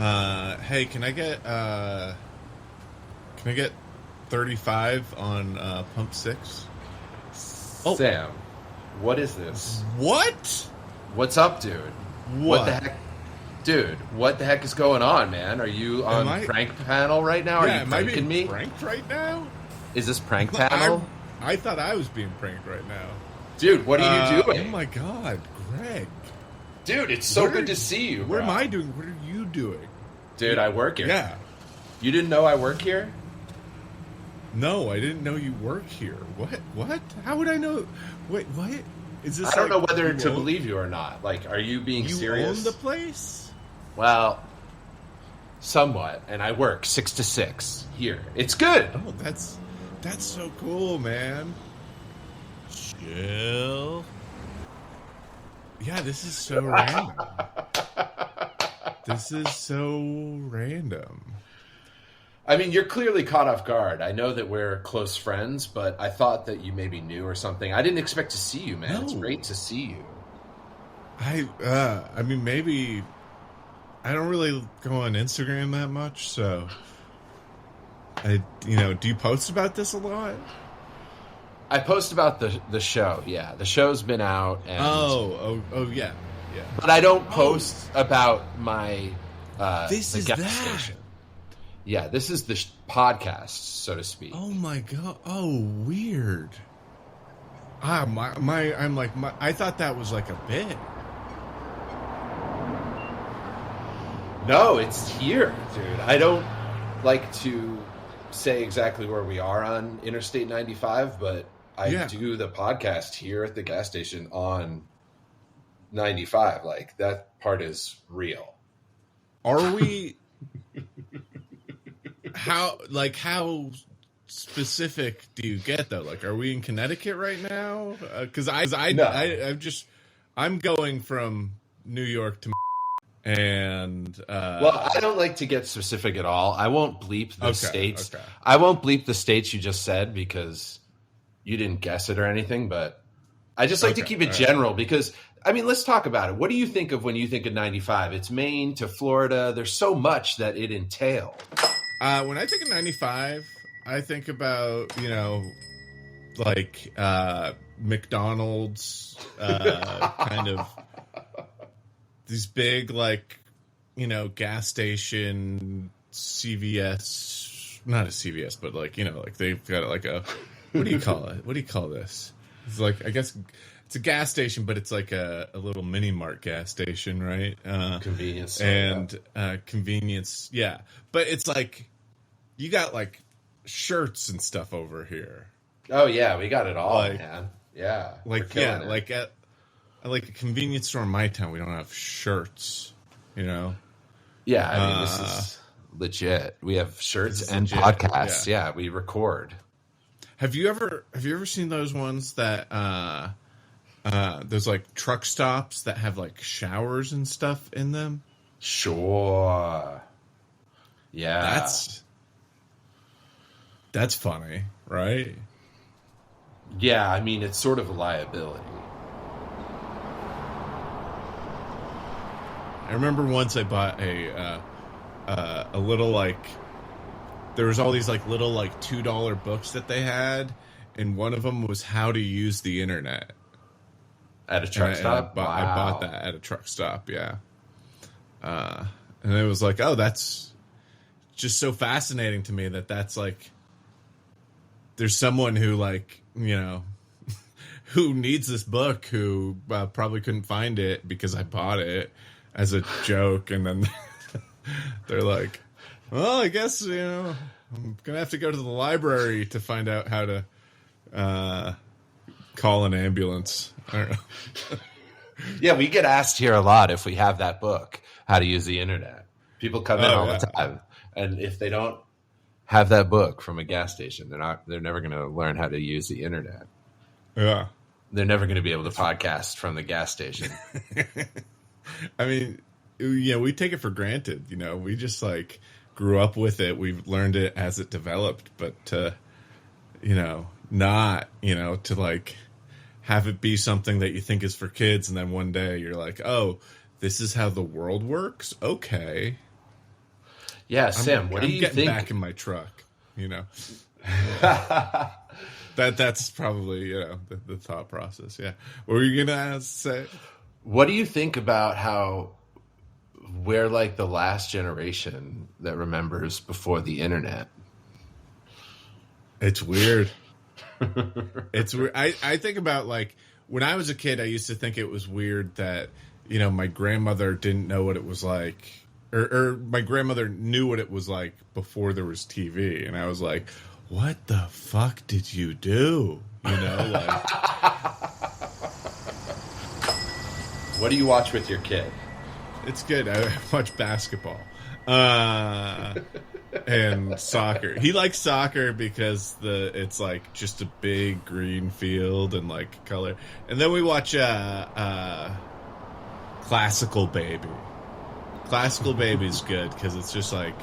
Hey, can I get 35 on pump 6? Oh, Sam, what is this? what? What's up, dude? What the What? heck? Dude, what the heck is going on, man? Are you on prank panel right now? Yeah, Are you am I pranking being me? pranked right now? Is this prank panel? I thought I was being pranked right now. Dude, what are you doing? Oh my God, Greg. Dude, it's so good to see you, What bro. am I doing? What are you doing? Dude, I work here. Yeah. You didn't know I work here? No, I didn't know you work here. What? How would I know? Wait, what? Is this I don't know like whether you to own- believe you or not. Like, are you being You serious? own the place? Well, somewhat. And I work 6 to 6 here. It's good. Oh, that's so cool, man. Chill. Yeah, this is so random. This is so random. I mean, you're clearly caught off guard. I know that we're close friends, but I thought that you maybe knew or something. I didn't expect to see you, man. No. It's great to see you. I mean, maybe I don't really go on Instagram that much, so do you post about this a lot? I post about the show. Yeah, the show's been out. And, Oh, yeah. But I don't post about my This the is guest that. station. Yeah, this is the podcast, so to speak. Oh my God! Oh, weird. I thought that was like a bit. No, it's here, dude. I don't like to say exactly where we are on Interstate 95, but I do the podcast here at the gas station on 95. Like, that part is real. Are we? How specific do you get though? Like, are we in Connecticut right now? Because I'm going from New York to and well, I don't like to get specific at all. I won't bleep the states. Okay. I won't bleep the states you just said because you didn't guess it or anything. But I just like to keep it general because, I mean, let's talk about it. What do you think of when you think of 95? It's Maine to Florida. There's so much that it entailed. When I think of 95, I think about, like McDonald's, kind of these big, like, gas station, CVS, not a CVS, but like, like they've got like a, what do you call it? What do you call this? It's like, I guess it's a gas station, but it's like a little mini mart gas station, right? Convenience. And convenience, yeah. But it's like, you got like shirts and stuff over here. Oh yeah, we got it all, like, man. Yeah, like at like a convenience store in my town, we don't have shirts. Yeah, I mean, this is legit. We have shirts and legit, podcasts. Yeah, we record. Have you ever seen those ones that there's like truck stops that have like showers and stuff in them? Sure. Yeah. That's funny, right? Yeah, I mean, it's sort of a liability. I remember once I bought a little, like, there was all these like little like $2 books that they had, and one of them was how to use the internet at a truck stop. I bought that at a truck stop, yeah. And it was like, oh, that's just so fascinating to me that's like, there's someone who like, who needs this book who probably couldn't find it because I bought it as a joke, and then they're like, well, I guess, I'm going to have to go to the library to find out how to call an ambulance. I don't know. Yeah, we get asked here a lot if we have that book, How to Use the Internet. People come in all the time, and if they don't have that book from a gas station, they're never going to learn how to use the internet. Yeah. They're never going to be able to podcast from the gas station. I mean, we take it for granted, we just like grew up with it. We've learned it as it developed, but to, not, to like have it be something that you think is for kids. And then one day you're like, oh, this is how the world works. Okay. Yeah, Sam, what do you getting think? Back in my truck, you know. That's probably the thought process. Yeah, what were you gonna say? What do you think about how we're like the last generation that remembers before the internet? It's weird. It's weird. I think about, like, when I was a kid, I used to think it was weird that, my grandmother didn't know what it was like, or my grandmother knew what it was like before there was TV, and I was like, what the fuck did you do? Like. What do you watch with your kid? It's good. I watch basketball and soccer. He likes soccer because it's like just a big green field and like color. And then we watch Classical Baby. Classical Baby's good because it's just like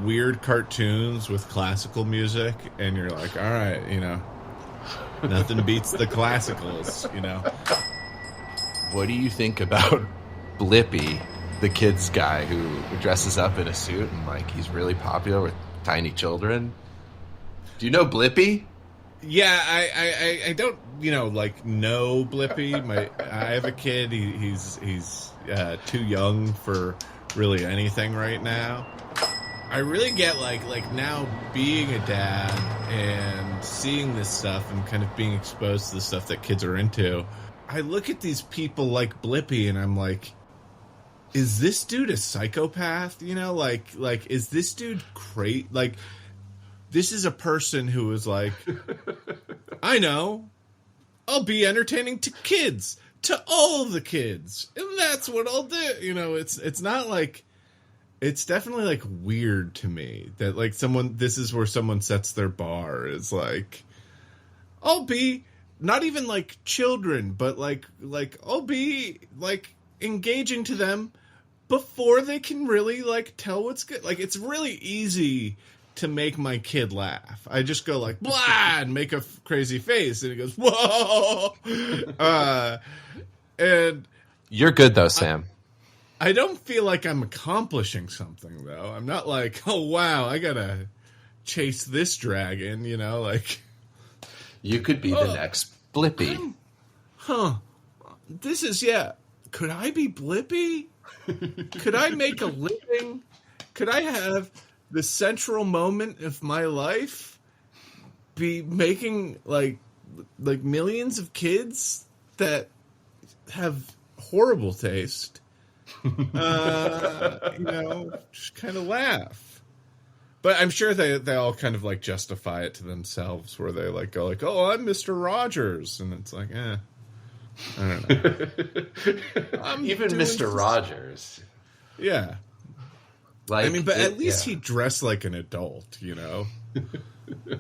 weird cartoons with classical music, and you're like, all right, nothing beats the classicals, What do you think about Blippi, the kids guy who dresses up in a suit and like he's really popular with tiny children? Do you know Blippi? Yeah, I don't know Blippi. I have a kid. He's too young for really anything right now. I really get like now being a dad and seeing this stuff and kind of being exposed to the stuff that kids are into. I look at these people like Blippi and I'm like, is this dude a psychopath? Like is this dude crazy? Like, this is a person who is like, I know, I'll be entertaining to kids, to all of the kids, and that's what I'll do. It's not like, it's definitely like weird to me that like this is where someone sets their bar, is like, I'll be not even like children, but like I'll be like engaging to them before they can really like tell what's good. Like, it's really easy to make my kid laugh. I just go like, blah, and make a crazy face, and he goes, whoa. And you're good though, Sam. I don't feel like I'm accomplishing something though. I'm not like, oh wow, I gotta chase this dragon, like. You could be the next Blippi. This is, could I be Blippi? Could I make a living? Could I have the central moment of my life be making like millions of kids that have horrible taste? Just kind of laugh. But I'm sure they all kind of like justify it to themselves, where they like go like, oh, I'm Mr. Rogers, and it's like, I don't know. Even Mr. Rogers. Yeah. Like, but at least he dressed like an adult,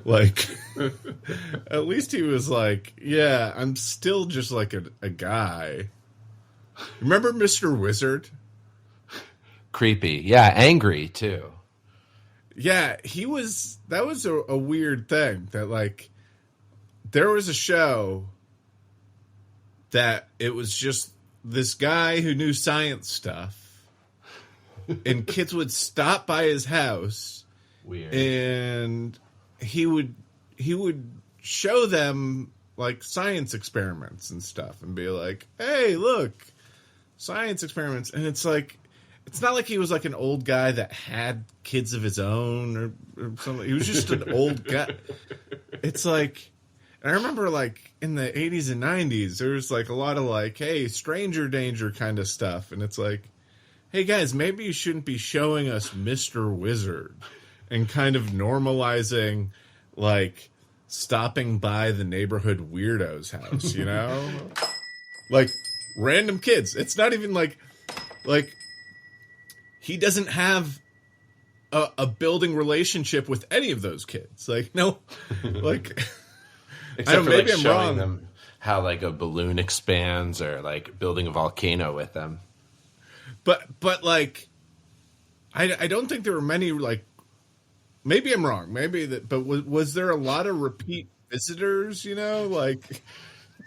Like, at least he was like, yeah, I'm still just like a guy. Remember Mr. Wizard? Creepy. Yeah, angry too. Yeah, that was a weird thing, that like, there was a show that it was just this guy who knew science stuff, and kids would stop by his house. Weird. And he would show them like science experiments and stuff, and be like, hey, look, science experiments. And it's like, it's not like he was like an old guy that had kids of his own or something. He was just an old guy. It's like, and I remember like in the 80s and 90s, there was like a lot of like, hey, stranger danger kind of stuff. And it's like, hey guys, maybe you shouldn't be showing us Mr. Wizard, and kind of normalizing like stopping by the neighborhood weirdo's house, Like random kids. It's not even like he doesn't have a building relationship with any of those kids. Like, no, like, except I don't, for maybe like I'm showing wrong. them how like a balloon expands, or like building a volcano with them. But like, I don't think there were many, like, maybe I'm wrong. Maybe that, but was there a lot of repeat visitors, like,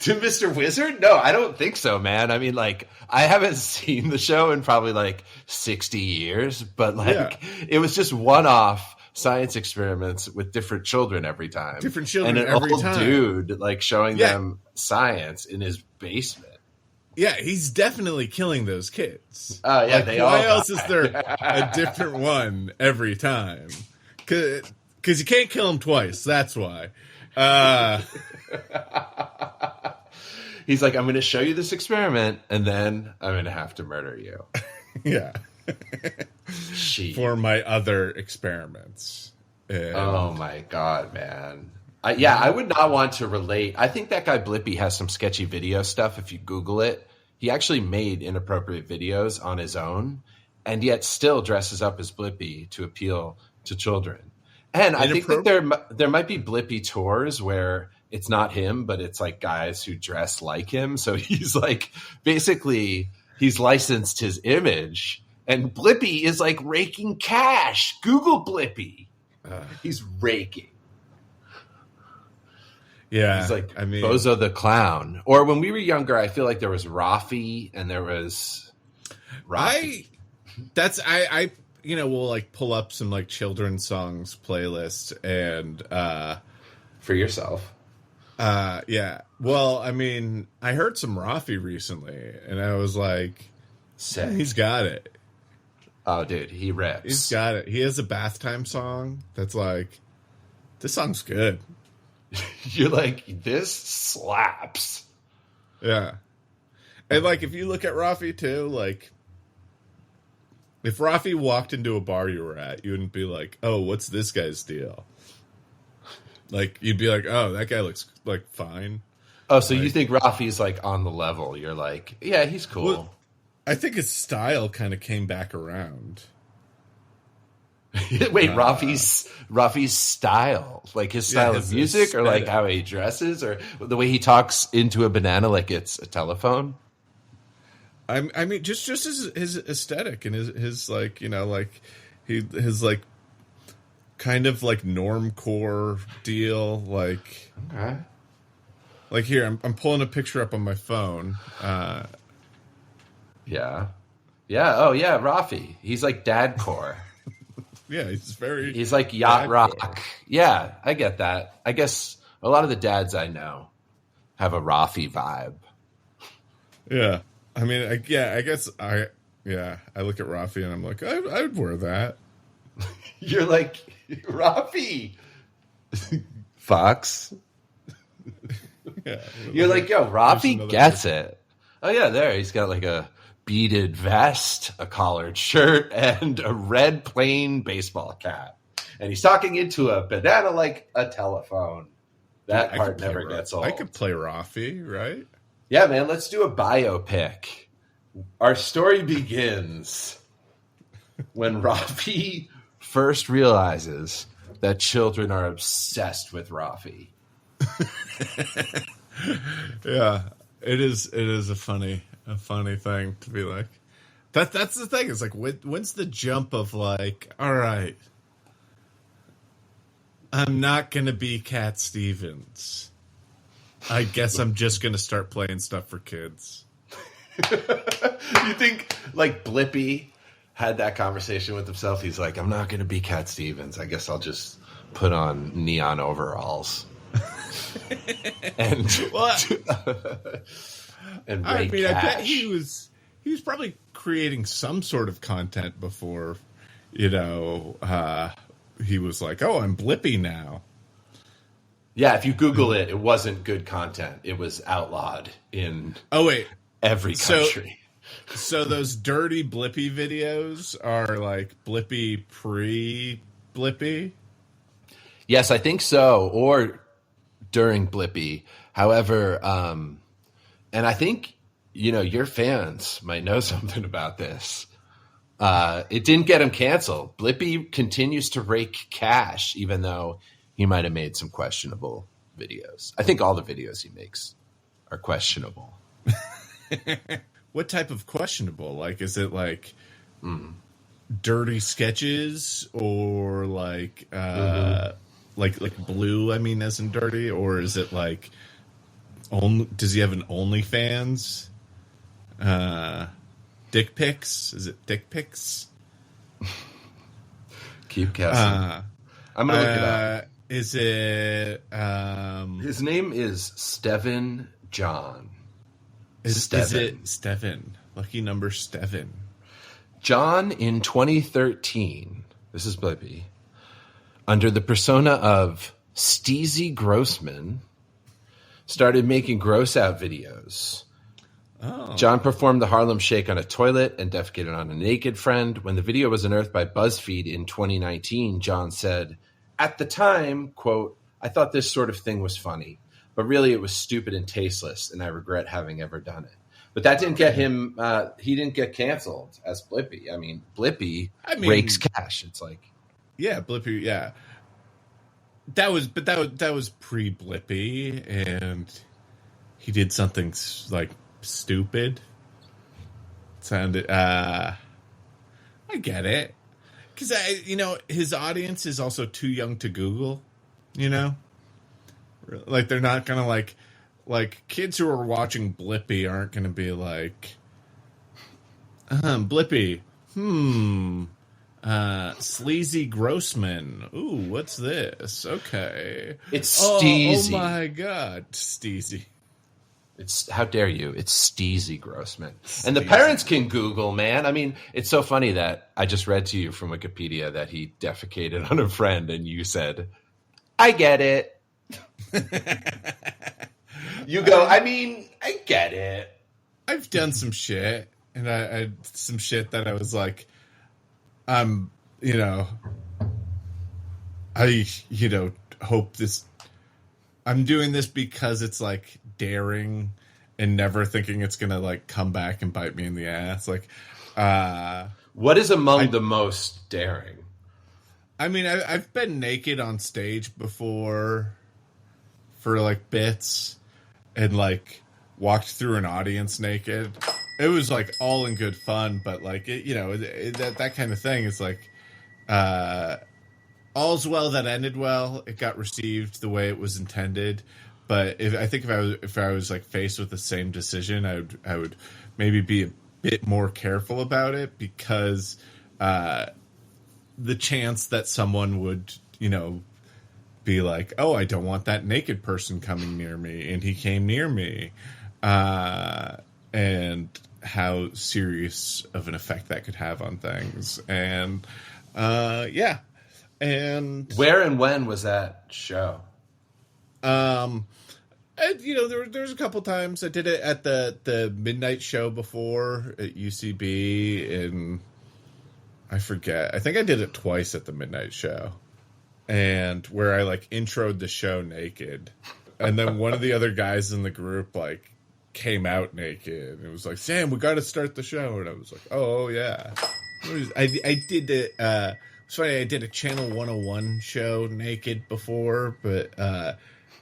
To Mr. Wizard? No, I don't think so, man. I mean, like, I haven't seen the show in probably like 60 years, but like, it was just one-off science experiments with different children every time. Different children and an every old time. dude like showing them science in his basement. Yeah, he's definitely killing those kids. Oh, yeah, like, they why all else is there a different one every time? Because you can't kill him twice. That's why. He's like, I'm going to show you this experiment, and then I'm going to have to murder you. Yeah. For my other experiments. Oh, my God, man. I would not want to relate. I think that guy Blippi has some sketchy video stuff. If you Google it, he actually made inappropriate videos on his own, and yet still dresses up as Blippi to appeal to children. And I think that there might be Blippi tours where it's not him, but it's like guys who dress like him. So he's like, basically, he's licensed his image, and Blippi is like raking cash. Google Blippi. He's raking. Yeah, he's like, I mean, Bozo the Clown. Or when we were younger, I feel like there was Rafi and there was Rafi. I we'll like pull up some like children's songs playlist and for yourself. Yeah. Well, I mean, I heard some Rafi recently, and I was like, sick. He's got it. Oh, dude, he rips. He's got it. He has a bath time song that's like, this song's good. You're like, this slaps. Yeah. And like, if you look at Rafi too, like, if Rafi walked into a bar you were at, you wouldn't be like, oh, what's this guy's deal? Like, you'd be like, oh, that guy looks like fine. Oh, so like, you think Rafi's like on the level? You're like, yeah, he's cool. Well, I think his style kind of came back around. Wait, Rafi's style, like his style of music, or like how he dresses, or the way he talks into a banana like it's a telephone. I mean, just his aesthetic and his like, like his like kind of like normcore deal, like. Okay. Like here, I'm pulling a picture up on my phone. Yeah. Oh yeah, Rafi. He's like dadcore. Yeah, he's like yacht rock. Yeah, I get that. I guess a lot of the dads I know have a Rafi vibe. Yeah. I mean, I guess I look at Rafi and I'm like, I'd wear that. You're like, Rafi. Fox. Yeah. You're like, yo, Rafi gets it. Oh yeah, there. He's got like a beaded vest, a collared shirt, and a red plain baseball cap. And he's talking into a banana like a telephone. That part never gets old. I could play Rafi, right? Yeah, man, let's do a biopic. Our story begins when Rafi first realizes that children are obsessed with Rafi. Yeah, it is a funny thing to be like. That's the thing. It's like, when's the jump of like, all right, I'm not gonna be Cat Stevens. I guess I'm just gonna start playing stuff for kids. You think like Blippi had that conversation with himself? He's like, I'm not gonna be Cat Stevens. I guess I'll just put on neon overalls. And I mean, I bet he was probably creating some sort of content before, he was like, oh, I'm Blippi now. Yeah, if you Google it, it wasn't good content. It was outlawed in every country. So those dirty Blippi videos are like Blippi pre-Blippi? Yes, I think so. Or during Blippi. However, and I think, your fans might know something about this. It didn't get him canceled. Blippi continues to rake cash, even though he might have made some questionable videos. I think all the videos he makes are questionable. What type of questionable? Like, is it like dirty sketches or like like blue? I mean, as in dirty, or is it like Does he have an OnlyFans? Dick pics? Is it dick pics? Keep guessing. I'm gonna look it up. Is it? His name is Steven John. Is it Steven? Lucky number Steven. John in 2013. This is Blippi. Under the persona of Steezy Grossman, started making gross out videos. Oh. John performed the Harlem Shake on a toilet and defecated on a naked friend. When the video was unearthed by BuzzFeed in 2019, John said, at the time, quote, I thought this sort of thing was funny, but really it was stupid and tasteless, and I regret having ever done it. But that didn't get him, he didn't get canceled as Blippi. I mean, Blippi rakes cash. It's like. Yeah, Blippi, yeah. That was pre-Blippi, and he did something like stupid. Sounded I get it. Cuz his audience is also too young to Google, Like they're not going to like kids who are watching Blippi aren't going to be like Blippi. Sleazy Grossman. Ooh, what's this? Okay. It's Steezy. Oh my god, Steezy. It's how dare you? It's Steezy Grossman. And the parents can Google, man. I mean, it's so funny that I just read to you from Wikipedia that he defecated on a friend and you said, I get it. You go, I get it. I've done some shit, and I some shit that I was like, I hope this, I'm doing this because it's like daring and never thinking it's going to like come back and bite me in the ass. Like, what is among the most daring? I mean, I've been naked on stage before for like bits and like walked through an audience naked. It was like all in good fun, but like that kind of thing is like all's well that ended well. It got received the way it was intended, but if I was like faced with the same decision, I would maybe be a bit more careful about it, because the chance that someone would be like, oh, I don't want that naked person coming near me, and he came near me, and how serious of an effect that could have on things. And yeah. And where and when was that show? And, there was a couple times I did it at the midnight show before at UCB, and I forget. I think I did it twice at the midnight show, and where I like introed the show naked, and then one of the other guys in the group like came out naked. It was like, Sam, we got to start the show, and I was like, oh yeah. I did it. It's funny, I did a Channel 101 show naked before, but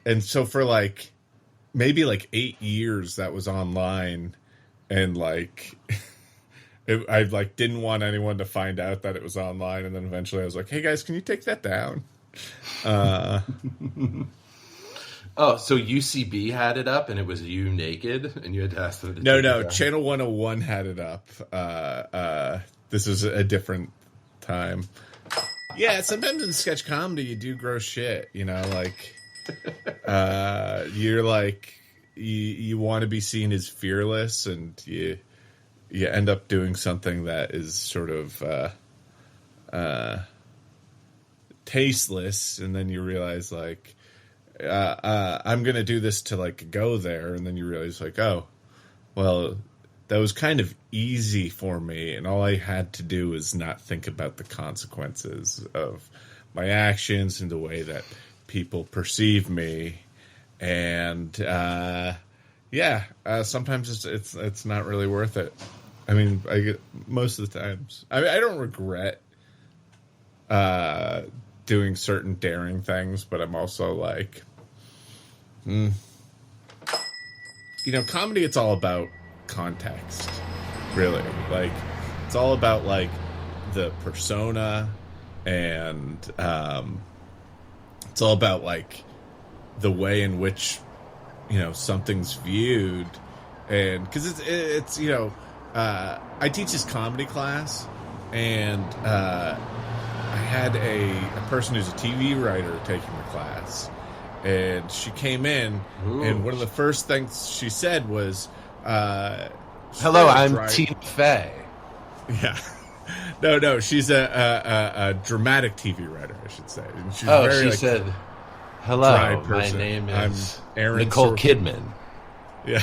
and so for like maybe like 8 years that was online, and like I like didn't want anyone to find out that it was online, and then eventually I was like, hey guys, can you take that down? Oh, so UCB had it up and it was you naked and you had to ask them to No, Channel 101 had it up. This was a different time. Yeah, sometimes in sketch comedy you do gross shit, like you're like you want to be seen as fearless, and you end up doing something that is sort of tasteless, and then you realize like I'm gonna do this to like go there, and then you realize like, oh well, that was kind of easy for me, and all I had to do was not think about the consequences of my actions and the way that people perceive me. And sometimes it's not really worth it. I mean, I get most of the times. I don't regret doing certain daring things, but I'm also like, comedy, it's all about context, really. Like, it's all about like the persona, and it's all about like the way in which something's viewed, and because it's I teach this comedy class, and I had a person who's a TV writer taking the class, and she came in, and one of the first things she said was, "Hello, I'm Tina Fey." Yeah. No, she's a dramatic TV writer, I should say. And she's she said, "Hello, my name is Nicole Kidman." Yeah.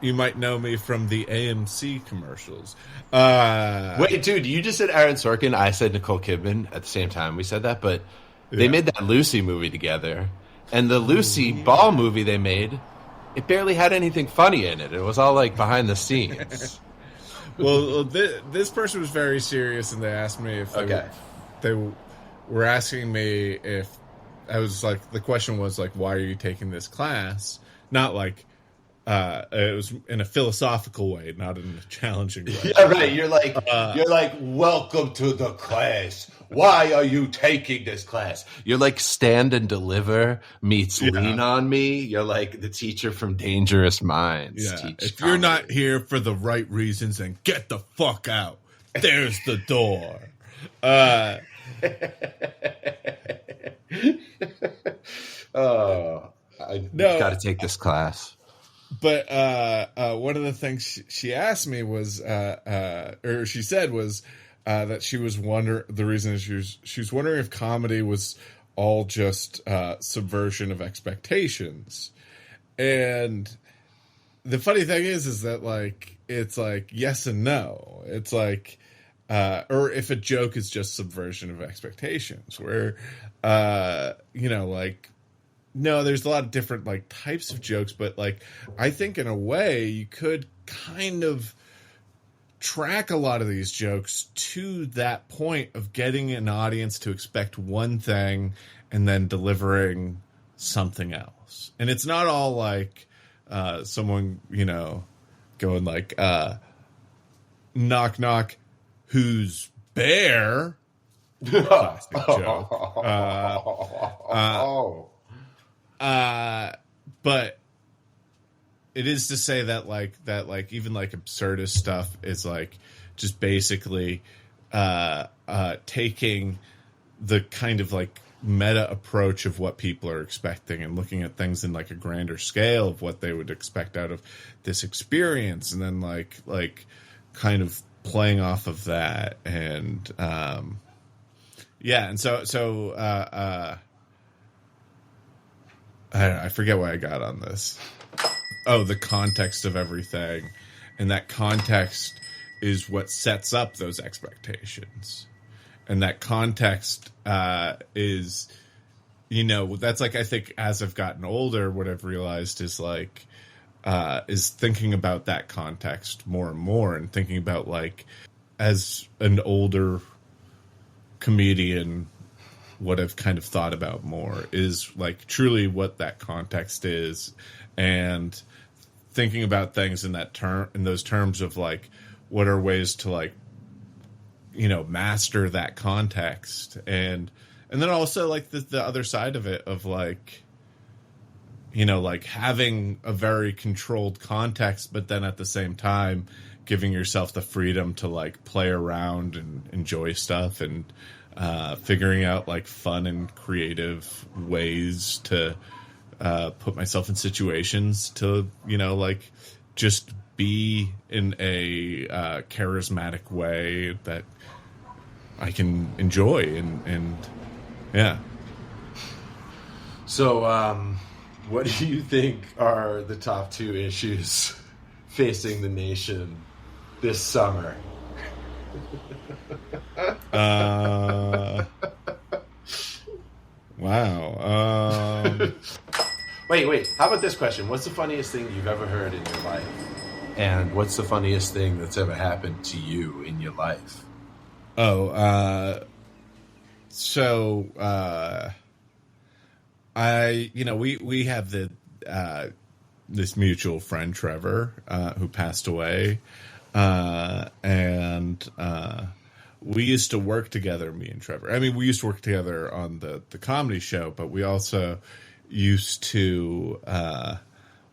You might know me from the AMC commercials. Wait, dude, you just said Aaron Sorkin. I said Nicole Kidman at the same time. We said that, but they made that Lucy movie together. And the Lucy Ball movie they made, it barely had anything funny in it. It was all like behind the scenes. Well, this person was very serious, and they asked me if they were asking me if I was like, the question was like, why are you taking this class? Not like, it was in a philosophical way, not in a challenging way. Yeah, right. You're like, welcome to the class. Why are you taking this class? You're like Stand and Deliver meets Lean on Me. You're like the teacher from Dangerous Minds. Yeah. If you're not here for the right reasons, then get the fuck out. There's the door. I got to take this class. But one of the things she asked me was, or she said was, that she was the reason is she was wondering if comedy was all just subversion of expectations. And the funny thing is that like it's like yes and no. It's like or if a joke is just subversion of expectations, where like no, there's a lot of different like types of jokes, but like I think in a way you could kind of track a lot of these jokes to that point of getting an audience to expect one thing and then delivering something else. And it's not all like someone, going like, knock, knock, who's bear? Classic joke. But it is to say that even like absurdist stuff is like just basically taking the kind of like meta approach of what people are expecting and looking at things in like a grander scale of what they would expect out of this experience, and then like kind of playing off of that. And and so I forget why I got on this. Oh, the context of everything. And that context is what sets up those expectations. And that context is, that's like, I think as I've gotten older, what I've realized is like, is thinking about that context more and more, and thinking about like, as an older comedian, what I've kind of thought about more is like truly what that context is, and thinking about things in those terms of like, what are ways to like, master that context, and then also like the other side of it of like, like having a very controlled context, but then at the same time giving yourself the freedom to like play around and enjoy stuff, and figuring out like fun and creative ways to put myself in situations to, like just be in a charismatic way that I can enjoy. And yeah. So, what do you think are the top 2 issues facing the nation this summer? Wow. Wait. How about this question? What's the funniest thing you've ever heard in your life? And what's the funniest thing that's ever happened to you in your life? We have this mutual friend, Trevor, who passed away. And we used to work together, me and Trevor. I mean, we used to work together on the comedy show, but we also, used to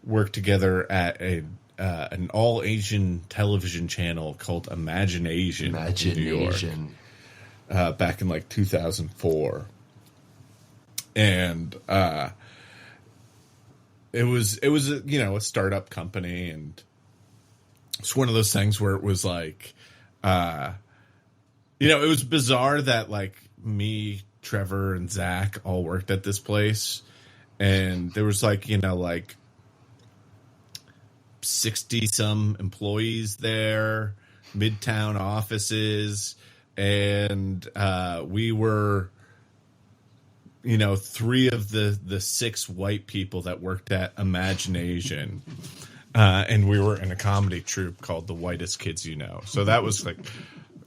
work together at an all Asian television channel called Imagination in New York, back in like 2004, and it was a startup company, and it's one of those things where it was like, it was bizarre that like me, Trevor, and Zach all worked at this place, and there was like 60 some employees there, Midtown offices, and we were, 3 of the 6 white people that worked at Imagination, and we were in a comedy troupe called The Whitest Kids You Know. So that was like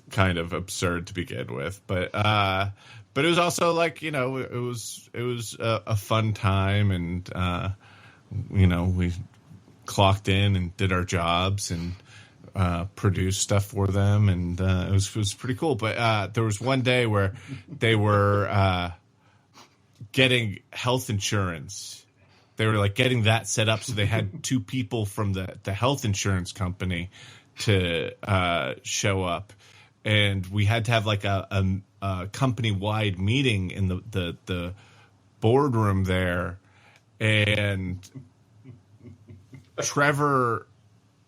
kind of absurd to begin with, but it was also like, it was a fun time, and we clocked in and did our jobs and produced stuff for them, and it was pretty cool. But there was one day where they were getting health insurance. They were like getting that set up, so they had 2 people from the health insurance company to show up, and we had to have like a company-wide meeting in the boardroom there, and Trevor,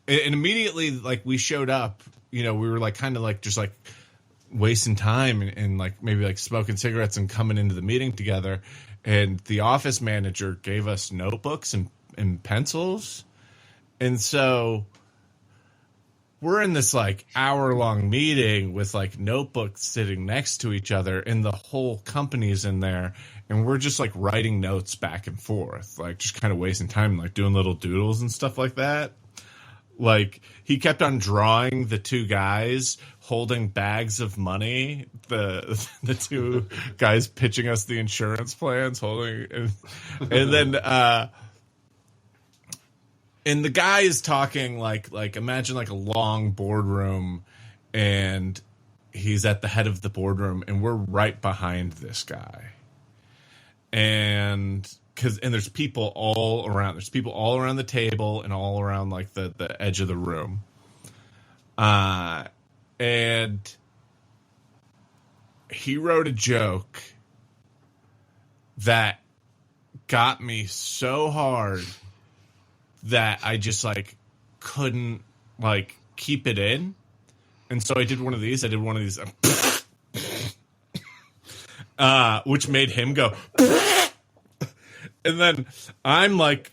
and immediately like we showed up, we were like kind of like just like wasting time and like maybe like smoking cigarettes and coming into the meeting together, and the office manager gave us notebooks and pencils, and so we're in this like hour-long meeting with like notebooks sitting next to each other, and the whole company's in there, and we're just like writing notes back and forth, like just kind of wasting time, like doing little doodles and stuff like that. Like he kept on drawing the 2 guys holding bags of money, the 2 guys pitching us the insurance plans, holding, and then and the guy is talking like imagine like a long boardroom, and he's at the head of the boardroom, and we're right behind this guy, and there's people all around. There's people all around the table and all around like the edge of the room. And he wrote a joke that got me so hard that I just like couldn't like keep it in. And so I did one of these. Which made him go. And then I'm like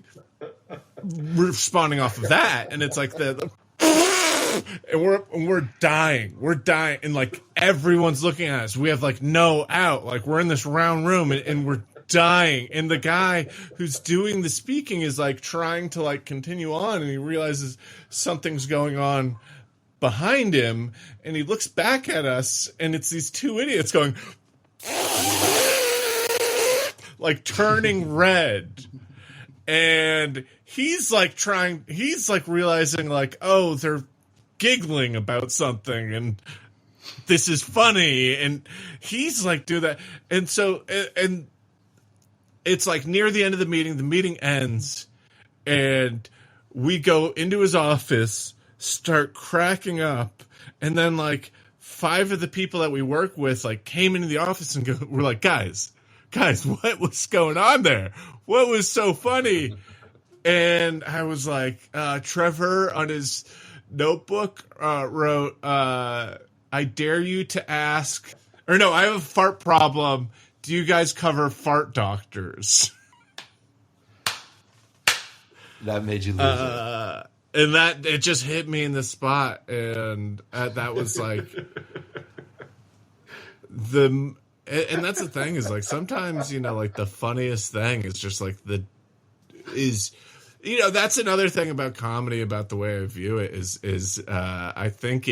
responding off of that, and it's like and we're dying, and like everyone's looking at us. We have like no out, like we're in this round room, and we're dying. And the guy who's doing the speaking is like trying to like continue on, and he realizes something's going on behind him, and he looks back at us, and it's these 2 idiots going. Like turning red, and he's like realizing like, oh, they're giggling about something, and this is funny, and he's like do that, and so and it's like near the end of the meeting ends, and we go into his office, start cracking up, and then like 5 of the people that we work with like came into the office and we're like, guys, what was going on there? What was so funny? And I was like, Trevor on his notebook wrote, I dare you to ask, or no, I have a fart problem. Do you guys cover fart doctors? That made you lose it. And that, it just hit me in the spot. And that was like and that's the thing is like sometimes, like the funniest thing is just like that's another thing about comedy, about the way I view it is I think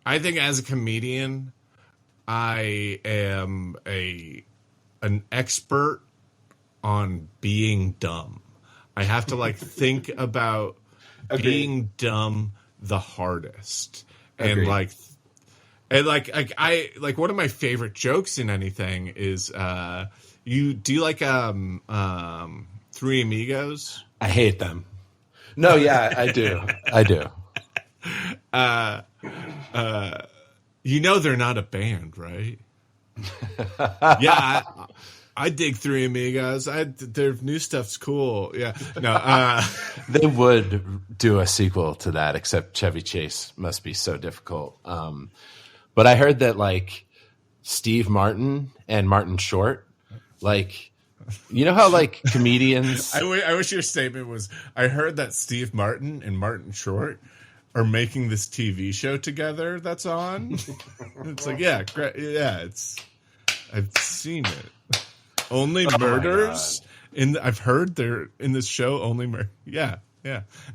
as a comedian, I am an expert on being dumb. I have to like think about being dumb the hardest. And like one of my favorite jokes in anything is Do you like Three Amigos? I hate them. No, yeah, I do. They're not a band, right? Yeah, I dig Three Amigos. Their new stuff's cool. Yeah, no, they would do a sequel to that, except Chevy Chase must be so difficult. But I heard that like Steve Martin and Martin Short, like, you know how like comedians. I wish your statement was, I heard that Steve Martin and Martin Short are making this TV show together that's on. It's like, yeah, great. Yeah, I've seen it. Only murders I've heard they're in this show. Only murder. Yeah.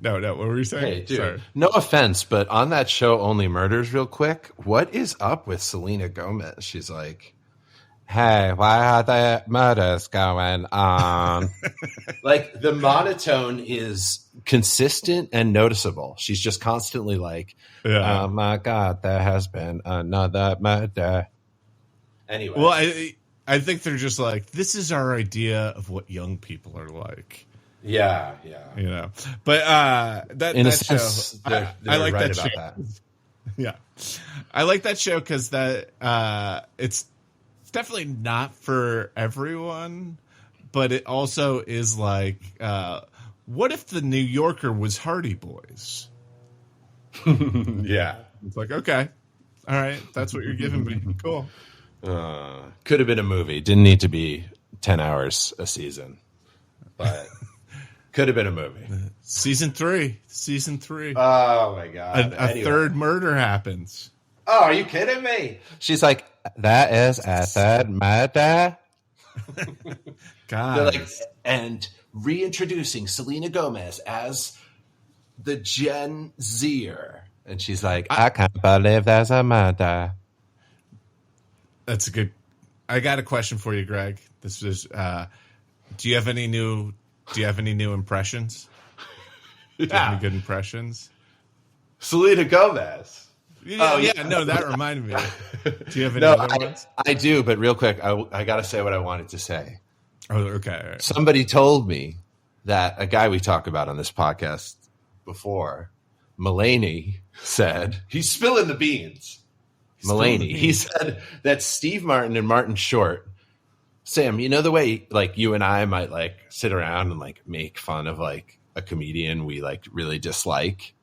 No. What were you saying? Hey, dude. Sorry. No offense, but on that show, Only Murders, real quick, what is up with Selena Gomez? She's like, hey, why are there murders going on? Like, the monotone is consistent and noticeable. She's just constantly like, oh my God, there has been another murder. Anyway. Well, I think they're just like, this is our idea of what young people are like. Yeah. But that sense, show, they're I like right that about show. that. Yeah, I like that show because it's definitely not for everyone, but it also is like, what if the New Yorker was Hardy Boys? Yeah, it's like, okay, all right, that's what you're giving me. Cool. Could have been a movie. Didn't need to be 10 hours a season, but could have been a movie. Season 3. Oh my God. A third murder happens. Oh, are you kidding me? She's like, that is a third murder. God. Like, and reintroducing Selena Gomez as the Gen Zer. And she's like, I can't believe there's a murder. That's a good. I got a question for you, Greg. This is. Do you have any new impressions? Do you have any good impressions? Selena Gomez. Yeah. No, that reminded me. Do you have any other ones? I do, but real quick, I got to say what I wanted to say. Oh, okay. All right. Somebody told me that a guy we talk about on this podcast before, Mulaney, said he's spilling the beans. Mulaney. He said that Steve Martin and Martin Short, Sam, you know the way like you and I might like sit around and like make fun of like a comedian we like really dislike.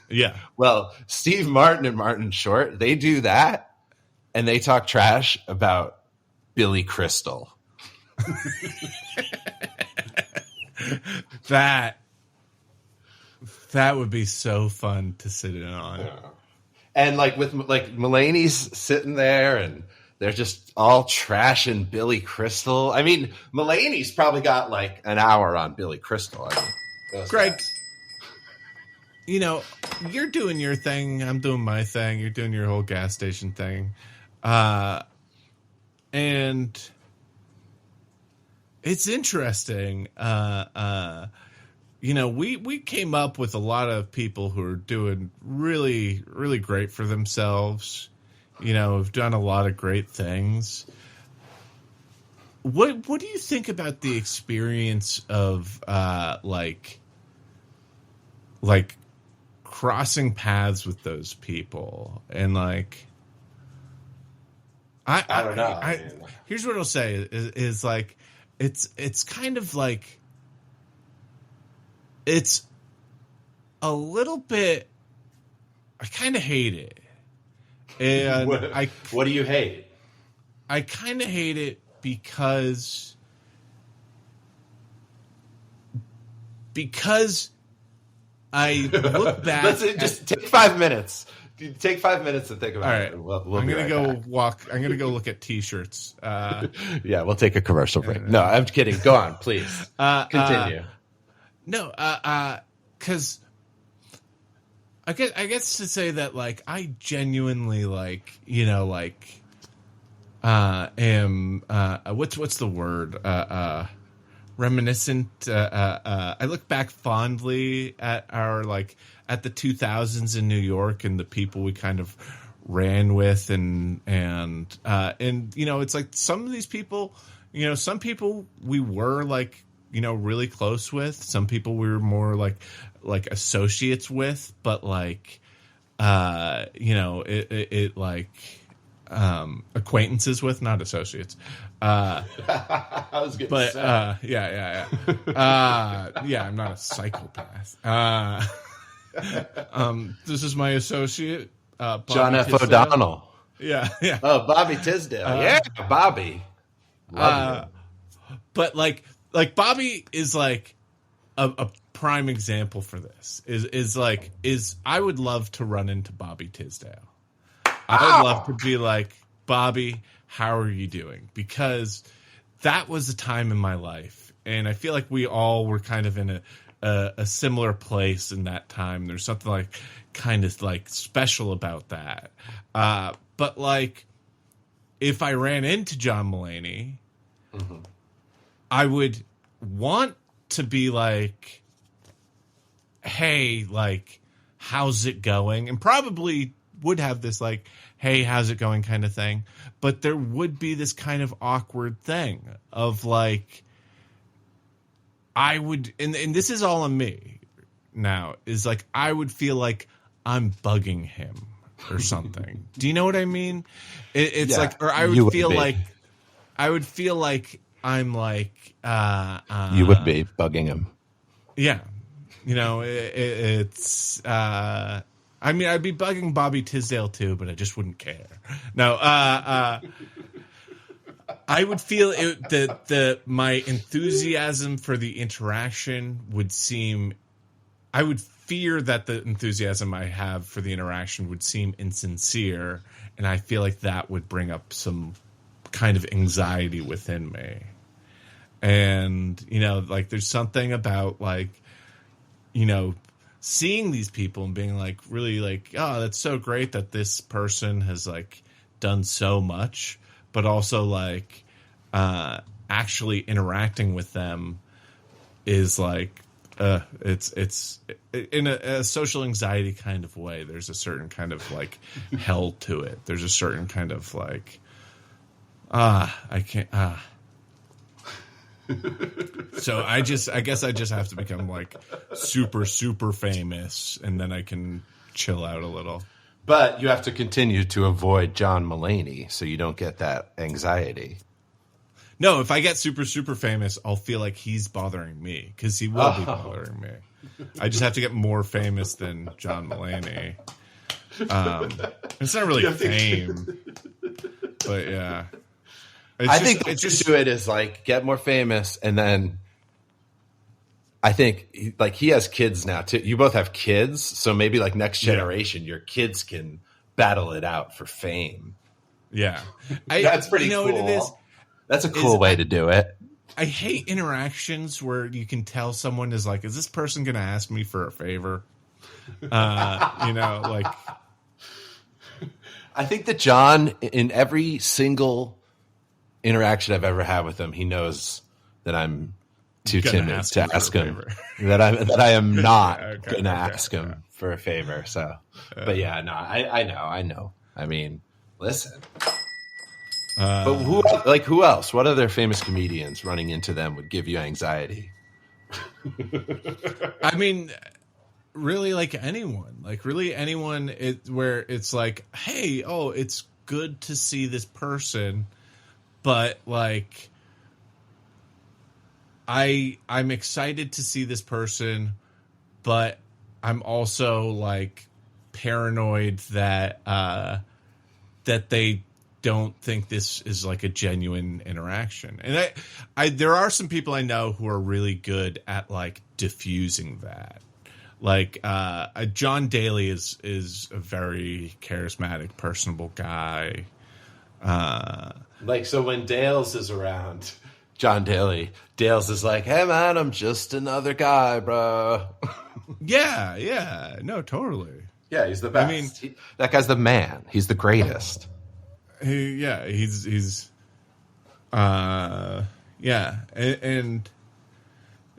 Yeah. Well, Steve Martin and Martin Short, they do that and they talk trash about Billy Crystal. That would be so fun to sit in on. Yeah. And like with like Mulaney's sitting there and they're just all trashing Billy Crystal. I mean, Mulaney's probably got like an hour on Billy Crystal. I mean, Greg, you're doing your thing. I'm doing my thing. You're doing your whole gas station thing. And it's interesting. We came up with a lot of people who are doing really, really great for themselves. Have done a lot of great things. What do you think about the experience of like crossing paths with those people and like I don't know. Here's what I'll say is like it's kind of like it's a little bit. I kind of hate it, and what do you hate? I kind of hate it because I look back. Let's just take 5 minutes. Take 5 minutes to think about it. We'll I'm gonna go walk. I'm gonna go look at T-shirts. Yeah, we'll take a commercial break. No, I'm kidding. Go on, please. Continue. No, because I guess to say that like I genuinely am what's the word reminiscent. I look back fondly at our at the 2000s in New York and the people we kind of ran with and it's like some of these people some people we were like, really close with. Some people we were more like associates with, but like, it like, acquaintances with, not associates. I was getting but sad. yeah. I'm not a psychopath. This is my associate, Bobby John F. Tisdale. O'Donnell. Yeah. Oh, Bobby Tisdale. Yeah, Bobby. Love But like Bobby is like a prime example for this. Is I would love to run into Bobby Tisdale. I would love to be like, Bobby, how are you doing? Because that was a time in my life, and I feel like we all were kind of in a similar place in that time. There's something like kind of like special about that. But like, if I ran into John Mulaney, I would want to be like, hey, like, how's it going? And probably would have this like, hey, how's it going kind of thing. But there would be this kind of awkward thing of like, I would, and this is all on me now, is like, I would feel like I'm bugging him or something. Do you know what I mean? It's like, or I would feel like, I'm like, you would be bugging him. Yeah. It's, I mean, I'd be bugging Bobby Tisdale too, but I just wouldn't care. No, I would feel that my enthusiasm for the interaction would seem, I would fear that the enthusiasm I have for the interaction would seem insincere, and I feel like that would bring up some kind of anxiety within me. And, like there's something about like, seeing these people and being like, really like, oh, that's so great that this person has like done so much, but also like, actually interacting with them is like, it's in a social anxiety kind of way. There's a certain kind of like hell to it. There's a certain kind of like, I can't, So I guess I just have to become like super, super famous, and then I can chill out a little. But you have to continue to avoid John Mulaney so you don't get that anxiety. No, if I get super, super famous, I'll feel like he's bothering me, because he will be bothering me. I just have to get more famous than John Mulaney. It's not really fame, but yeah. I think the just to it is like get more famous, and then I think like he has kids now too. You both have kids, so maybe like next generation, your kids can battle it out for fame. Yeah, that's pretty cool. What it is? That's a cool way to do it. I hate interactions where you can tell someone is like, is this person going to ask me for a favor? Like. I think that John, in every single interaction I've ever had with him, he knows that I'm too timid to ask him that I am not going to ask him for a favor. So, but yeah, no, I know. I mean, listen, but who else? What other famous comedians running into them would give you anxiety? I mean, really, like anyone, where it's like, hey, oh, it's good to see this person. But like, I'm excited to see this person, but I'm also like paranoid that they don't think this is like a genuine interaction. And there are some people I know who are really good at like diffusing that. Like John Daly is a very charismatic, personable guy. Like, so when Dales is around, John Daly, Dales is like, hey man, I'm just another guy, bro. Yeah. No, totally. Yeah, he's the best. I mean, that guy's the man. He's the greatest. He's yeah. And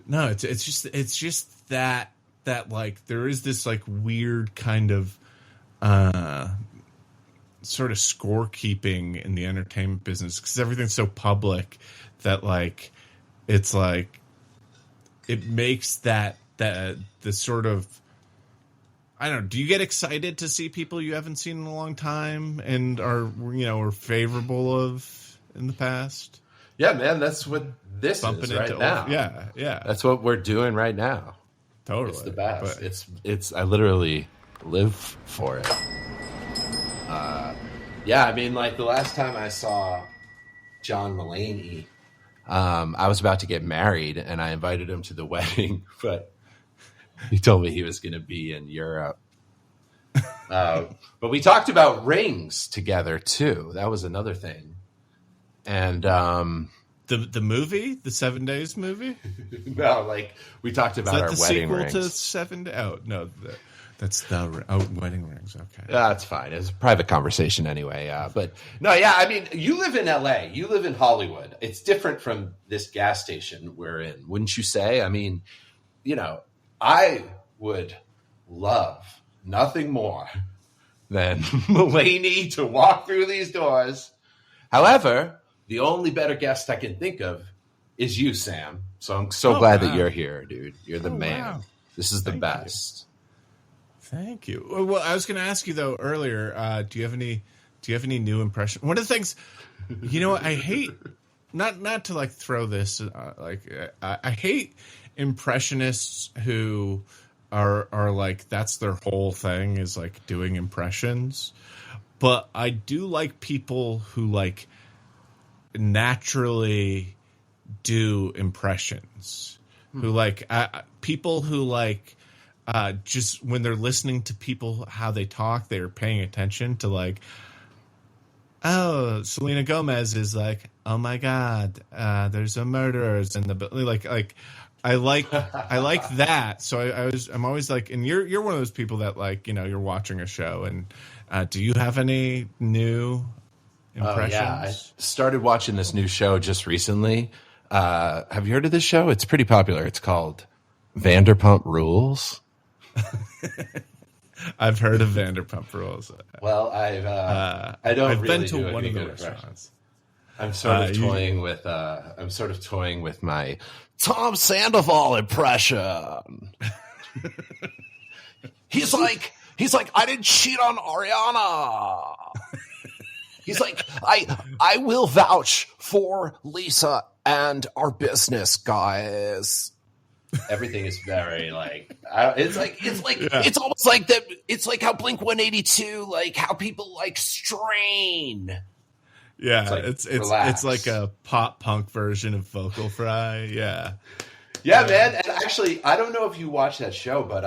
no, it's just that like there is this like weird kind of sort of scorekeeping in the entertainment business, because everything's so public that like it's like it makes that the sort of, I don't know, do you get excited to see people you haven't seen in a long time and are favorable of in the past? Yeah, man, that's what this is right now. Yeah. That's what we're doing right now. Totally. It's the best. It's I literally live for it. Yeah, I mean, like the last time I saw John Mulaney, I was about to get married and I invited him to the wedding, but he told me he was going to be in Europe. But we talked about rings together too. That was another thing. And the movie, the 7 Days movie? No, like we talked about our wedding rings. To 7 Days? Oh no, that's the wedding rings. Okay, that's fine. It's a private conversation anyway. But no, yeah. I mean, you live in LA. You live in Hollywood. It's different from this gas station we're in, wouldn't you say? I mean, I would love nothing more than Mulaney to walk through these doors. However, the only better guest I can think of is you, Sam. So I'm so glad that you're here, dude. You're the man. Wow. This is the best. Thank you. Well, I was going to ask you though earlier. Do you have any new impression? One of the things, I hate not to like throw this. I hate impressionists who are like that's their whole thing is like doing impressions. But I do like people who like naturally do impressions. Who like people who like. Just when they're listening to people, how they talk, they're paying attention to like, oh, Selena Gomez is like, oh my God, there's a murderers in the like I like that. So I'm always like, and you're one of those people that like, you're watching a show and do you have any new impressions? Yeah, I started watching this new show just recently. Have you heard of this show? It's pretty popular. It's called Vanderpump Rules. I've heard of Vanderpump Rules. Well, I've been to one of the restaurants. I'm sort of toying with my Tom Sandoval impression. He's like, I didn't cheat on Ariana. He's like, I will vouch for Lisa and our business, guys. Everything is very it's almost like that. It's like how Blink-182, like how people like strain. Yeah, it's like a pop punk version of Vocal Fry. Yeah, man. And actually, I don't know if you watch that show, but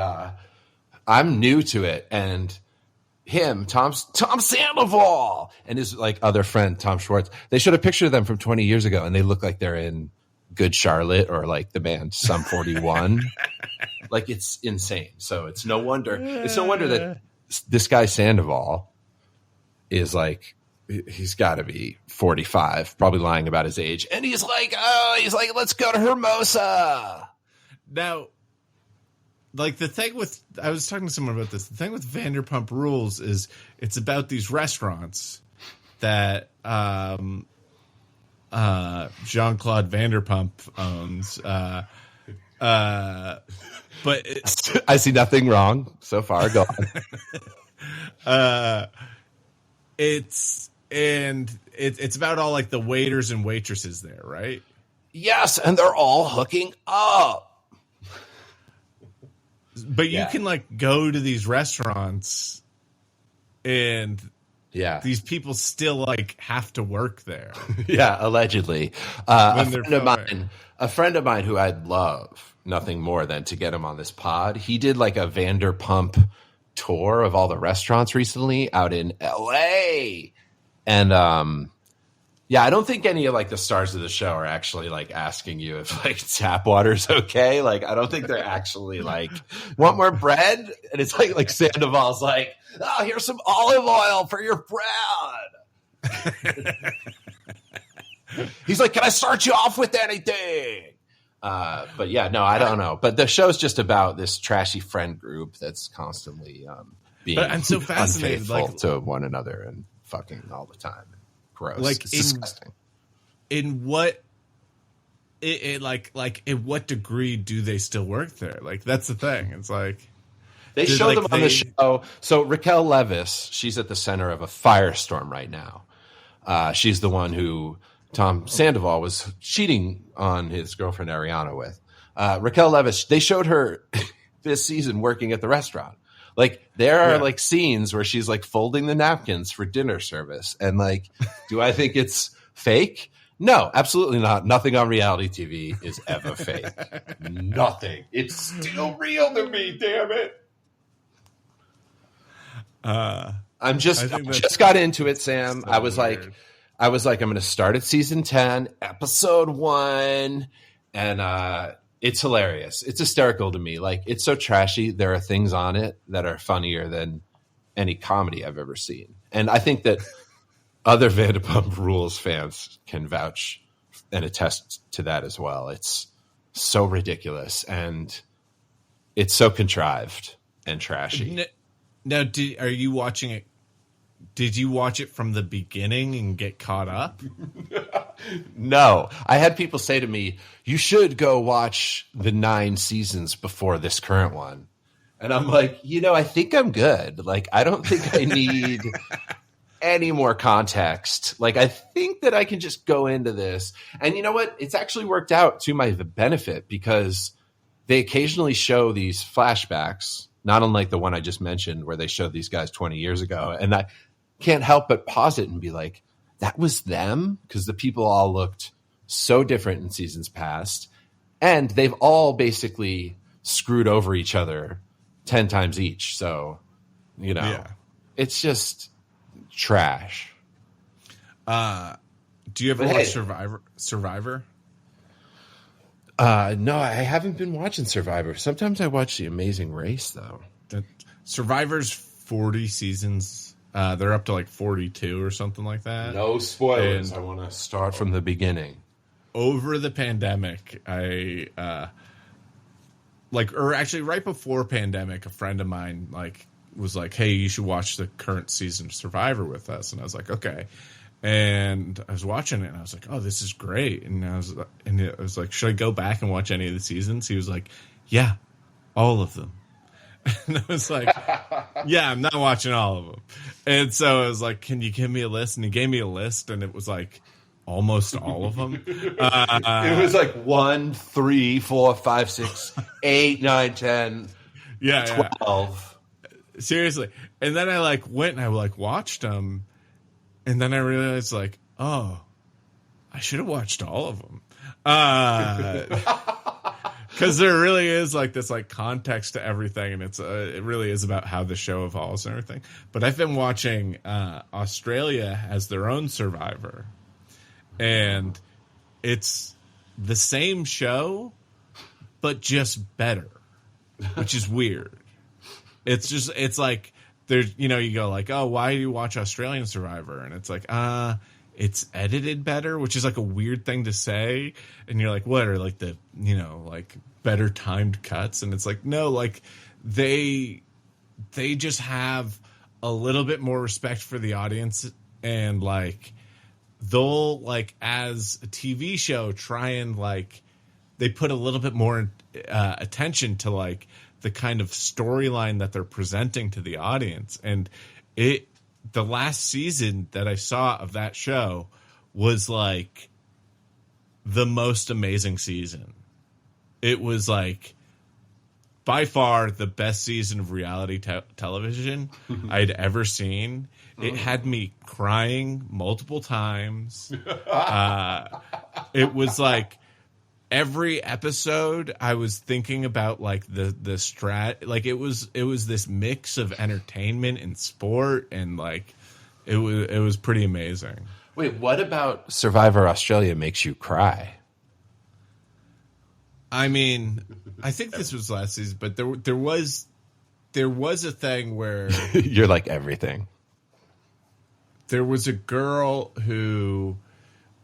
I'm new to it. And Tom Sandoval, and his like other friend Tom Schwartz. They showed a picture of them from 20 years ago, and they look like they're in Good Charlotte or like the band Sum 41. Like it's insane. So it's no wonder that this guy Sandoval is like, he's got to be 45, probably lying about his age. And he's like, let's go to Hermosa. Now, like the thing with, I was talking to someone about this. The thing with Vanderpump Rules is it's about these restaurants that, Jean-Claude Vanderpump owns. But I see nothing wrong so far. Go on. It's about all like the waiters and waitresses there, right? Yes, and they're all hooking up. But you can like go to these restaurants and these people still like have to work there. Yeah, allegedly. A friend of mine who I'd love nothing more than to get him on this pod. He did like a Vanderpump tour of all the restaurants recently out in LA. And I don't think any of like the stars of the show are actually like asking you if like tap water's okay. Like I don't think they're actually like, want more bread? And it's like Sandoval's like, oh, here's some olive oil for your bread. He's like, can I start you off with anything? But yeah, no, I don't know. But the show's just about this trashy friend group that's constantly being I'm so fascinated, unfaithful to one another. And fucking all the time. Gross. Like it's disgusting. In what in what degree do they still work there? Like that's the thing. It's like they show them on the show. So Raquel Leviss, she's at the center of a firestorm right now. She's the one who Tom Sandoval was cheating on his girlfriend Ariana with. Raquel Leviss, they showed her this season working at the restaurant. Like there are like scenes where she's like folding the napkins for dinner service. And like, do I think it's fake? No, absolutely not. Nothing on reality TV is ever fake. Nothing. It's still real to me, damn it. I just got into it, Sam. So I was weird. I'm going to start at season 10, episode 1, and it's hilarious. It's hysterical to me. Like it's so trashy. There are things on it that are funnier than any comedy I've ever seen. And I think that other Vanderpump Rules fans can vouch and attest to that as well. It's so ridiculous and it's so contrived and trashy. Now, are you watching it? Did you watch it from the beginning and get caught up? No. I had people say to me, you should go watch the 9 seasons before this current one. And I'm like, I think I'm good. Like, I don't think I need any more context. Like, I think that I can just go into this. And you know what? It's actually worked out to my benefit because they occasionally show these flashbacks, not unlike the one I just mentioned where they showed these guys 20 years ago. And I can't help but pause it and be like, that was them? Because the people all looked so different in seasons past. And they've all basically screwed over each other 10 times each. So, it's just trash. Do you ever watch Survivor? No, I haven't been watching Survivor. Sometimes I watch The Amazing Race, though. Survivor's 40 seasons. They're up to like 42 or something like that. No spoilers. I want to start from the beginning. Over the pandemic, actually right before pandemic, a friend of mine was like, hey, you should watch the current season of Survivor with us. And I was like, okay. And I was watching it and I was like, oh, this is great. And I was like, should I go back and watch any of the seasons? He was like, yeah, all of them. And I was like, yeah, I'm not watching all of them. And so I was like, can you give me a list? And he gave me a list and it was like almost all of them. It was like 1, 3, 4, 5, 6, 8, 9, 10, 12. Yeah. Seriously. And then I went and I watched them. And then I realized oh, I should have watched all of them. Because there really is this context to everything, and it really is about how the show evolves and everything. But I've been watching Australia has their own Survivor, and it's the same show, but just better, which is weird. It's like there's you go oh, why do you watch Australian Survivor? And it's it's edited better, which is a weird thing to say. And you're like, what are the, better timed cuts? And it's no, they just have a little bit more respect for the audience. And they'll as a TV show try and they put a little bit more attention to the kind of storyline that they're presenting to the audience. And the last season that I saw of that show was the most amazing season. It was by far the best season of reality television I'd ever seen. It had me crying multiple times. It was every episode I was thinking about the strat, it was this mix of entertainment and sport, and it was pretty amazing. Wait, what about Survivor Australia makes you cry? I mean, I think this was last season, but there was a thing where you're everything. There was a girl who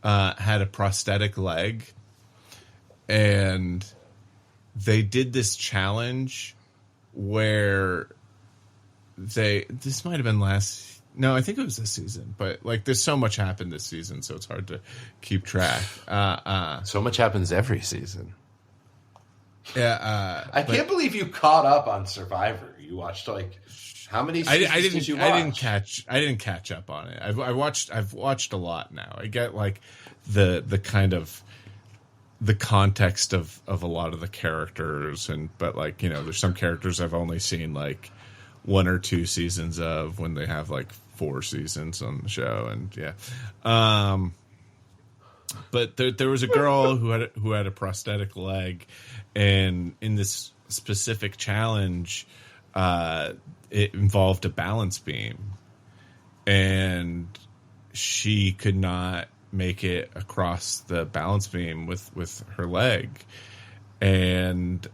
had a prosthetic leg. And they did this challenge where this might have been last No, I think it was this season, but like there's so much happened this season, so it's hard to keep track. So much happens every season. Yeah, I can't believe you caught up on Survivor. You watched like how many seasons did you watch? I didn't catch up on it. I've watched a lot now. I get like the kind of the context of a lot of the characters, but like, there's some characters I've only seen like 1 or 2 seasons of when they have like 4 seasons on the show, and but there was a girl who had a prosthetic leg, and in this specific challenge, it involved a balance beam, and she could not make it across the balance beam with her leg, and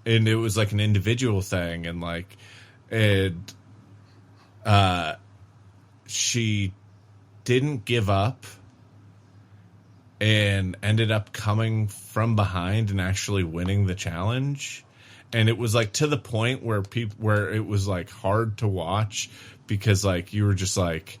it was like an individual thing, and like she didn't give up and ended up coming from behind and actually winning the challenge. And it was like to the point where it was like hard to watch, because like you were just like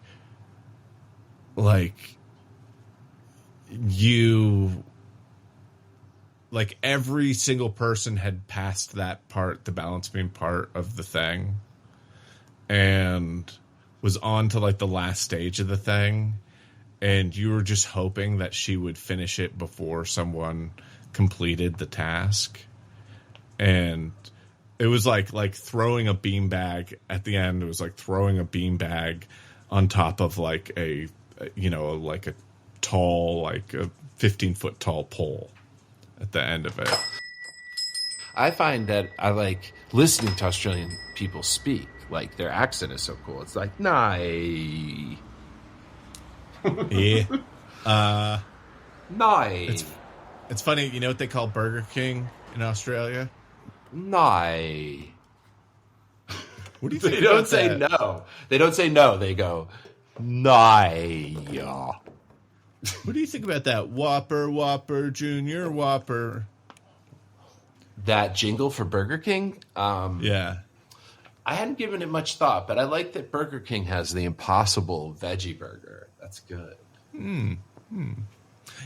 every single person had passed that part, the balance beam part of the thing, and was on to like the last stage of the thing, and you were just hoping that she would finish it before someone completed the task. And it was like throwing a beanbag at the end. It was like throwing a beanbag on top of like a tall, like a 15-foot tall pole at the end of it. I find that I like listening to Australian people speak. Like, their accent is so cool. It's like, nah. Yeah. Nah. It's funny, you know what they call Burger King in Australia? Nah. What do you think? They don't say that? No. They don't say no. They go, nah. What do you think about that? Whopper, Junior, Whopper. That jingle for Burger King? Yeah. I hadn't given it much thought, but I like that Burger King has the Impossible Veggie Burger. That's good.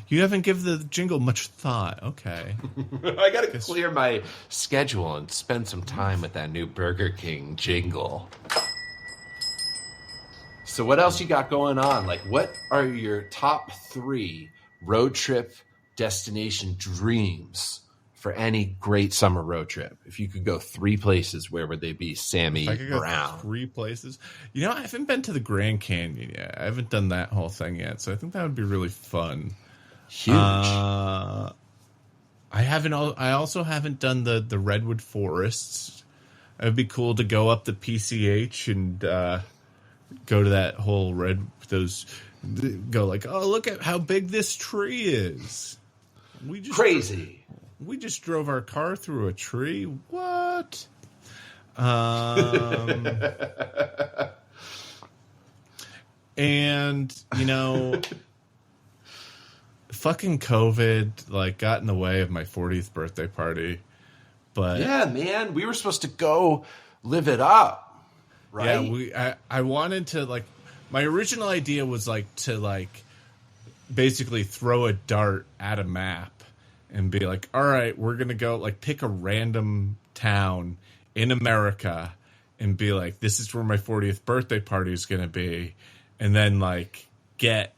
You haven't given the jingle much thought. Okay. I got to clear my schedule and spend some time with that new Burger King jingle. So what else you got going on? Like, what are your top 3 road trip destination dreams for any great summer road trip? If you could go 3 places, where would they be, Sammy Brown? Go 3 places? I haven't been to the Grand Canyon yet. I haven't done that whole thing yet, so I think that would be really fun. Huge. I also haven't done the Redwood Forests. It would be cool to go up the PCH and go to that whole go like, oh, look at how big this tree is. Crazy. We just drove our car through a tree. What? And, fucking COVID, like, got in the way of my 40th birthday party. But yeah, man, we were supposed to go live it up, right? Yeah, I wanted to, like, my original idea was, like, to, like, basically throw a dart at a map and be like, all right, we're going to go, like, pick a random town in America and be like, this is where my 40th birthday party is going to be. And then, like, get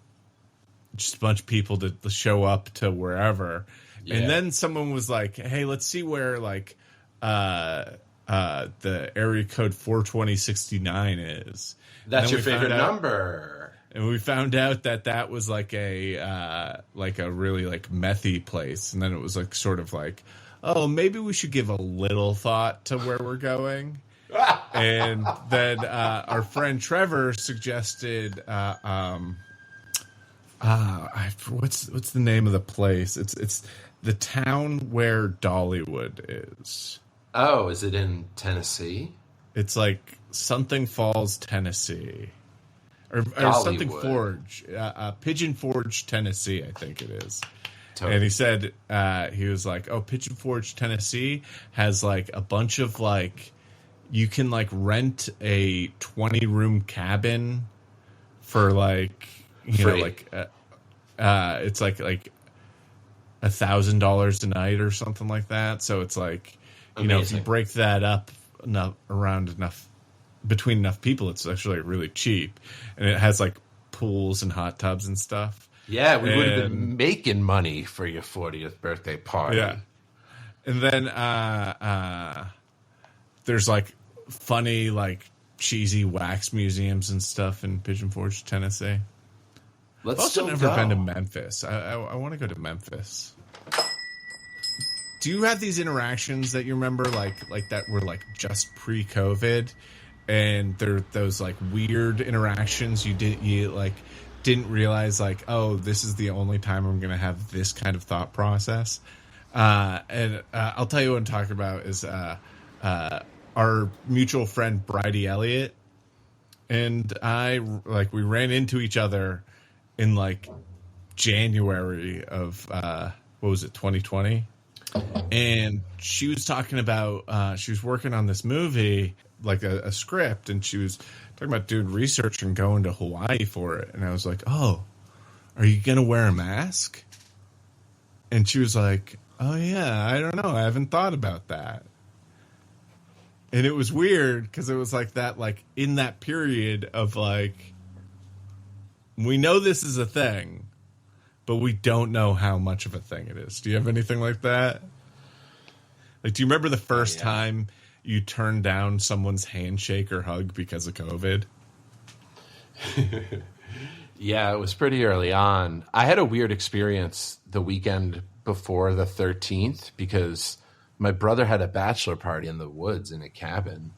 just a bunch of people to show up to wherever. Yeah. And then someone was like, hey, let's see where, like, the area code 42069 is. That's your favorite number. And we found out that was like a really like methy place. And then it was like sort of like, oh, maybe we should give a little thought to where we're going. And then our friend Trevor suggested what's the name of the place? It's the town where Dollywood is. Oh, is it in Tennessee? It's like something Falls, Tennessee. Or something Forge, Pigeon Forge, Tennessee, I think it is. Totally. And he said, he was like, oh, Pigeon Forge, Tennessee has like a bunch of like, you can like rent a 20-room cabin for like, you know, like it's like $1,000 a night or something like that. So it's like, you know, if you break that up between enough people, it's actually really cheap, and it has like pools and hot tubs and stuff. Yeah, we would have been making money for your 40th birthday party. Yeah, and then there's like funny, like cheesy wax museums and stuff in Pigeon Forge, Tennessee. I've also never been to Memphis. I want to go to Memphis. Do you have these interactions that you remember, like that were like just pre-COVID, and they're those like weird interactions you didn't realize, like, oh, this is the only time I'm going to have this kind of thought process? And I'll tell you what I'm talking about is our mutual friend Bridie Elliott and I, like, we ran into each other in like January of 2020, and she was talking about she was working on this movie, like a script, and she was talking about doing research and going to Hawaii for it. And I was like, oh, are you gonna wear a mask? And she was like, oh yeah, I don't know, I haven't thought about that. And it was weird because it was like that, like in that period of like, we know this is a thing, but we don't know how much of a thing it is. Do you have anything like that? Like, do you remember the first time you turned down someone's handshake or hug because of COVID? Yeah, it was pretty early on. I had a weird experience the weekend before the 13th because my brother had a bachelor party in the woods in a cabin,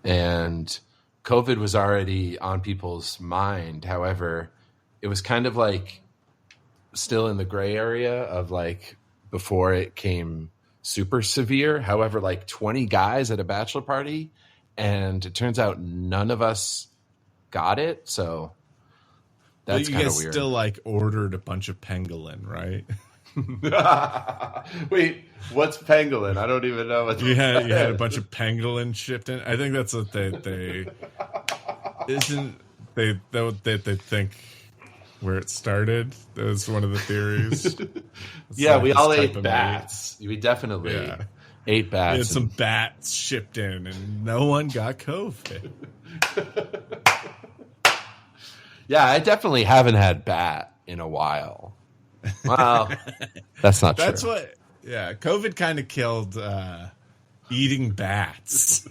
and COVID was already on people's mind. However, it was kind of like still in the gray area of like before it came super severe. However, like 20 guys at a bachelor party, and it turns out none of us got it. So that's kind of weird. Still like ordered a bunch of pangolin, right? Wait, what's pangolin? I don't even know what you had a bunch of pangolin shipped in. I think that's what they think where it started. That was one of the theories. Yeah, we all ate bats. We definitely ate bats. We had some bats shipped in, and no one got COVID. Yeah, I definitely haven't had bat in a while. Well, that's not true. That's what. Yeah, COVID kind of killed eating bats.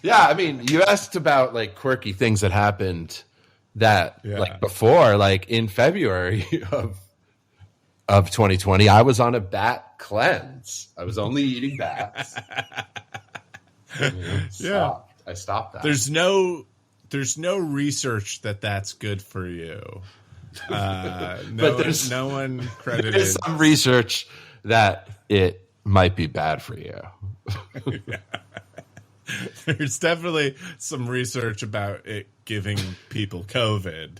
Yeah, I mean, you asked about like quirky things that happened that like before, like in February of 2020, I was on a bat cleanse. I was only eating bats. I stopped that. There's no research that's good for you. But there's no one credited. There's some research that it might be bad for you. There's definitely some research about it giving people COVID.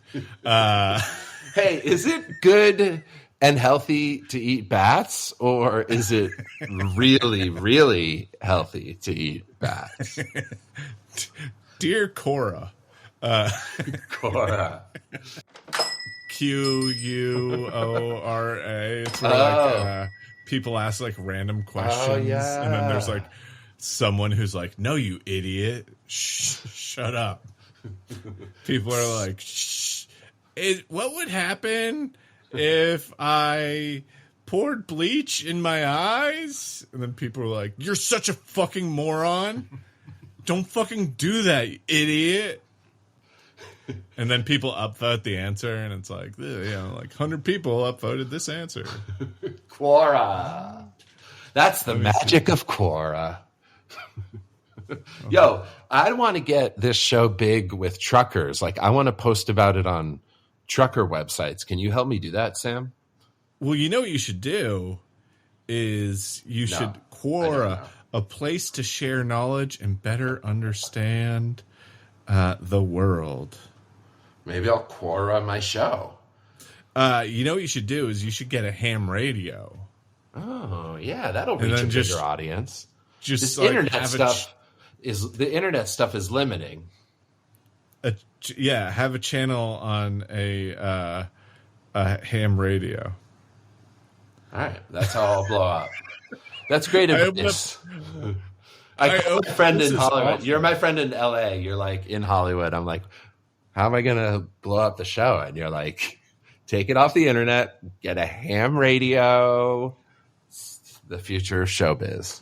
Hey, is it good and healthy to eat bats, or is it really, really healthy to eat bats? Dear Cora. Cora. Quora. It's where like people ask like random questions, and then there's like someone who's like, "No, you idiot! Shut up." People are like, "Shh! What would happen if I poured bleach in my eyes?" And then people are like, "You're such a fucking moron! Don't fucking do that, you idiot!" And then people upvote the answer, and it's like, like 100 people upvoted this answer. Quora. That's the magic of Quora. Yo, I want to get this show big with truckers. Like, I want to post about it on trucker websites. Can you help me do that, Sam? Well, you know what you should do is should Quora, a place to share knowledge and better understand the world. Maybe I'll Quora my show. You know what you should do is you should get a ham radio. Oh, yeah, that'll reach a bigger audience. Just this like internet stuff the internet stuff is limiting. Have a channel on a ham radio. All right, that's how I'll blow up. That's great advice. I call my friend in Hollywood. Awesome. You're my friend in LA. You're like in Hollywood. I'm like, how am I going to blow up the show? And you're like, take it off the internet, get a ham radio. It's the future of showbiz.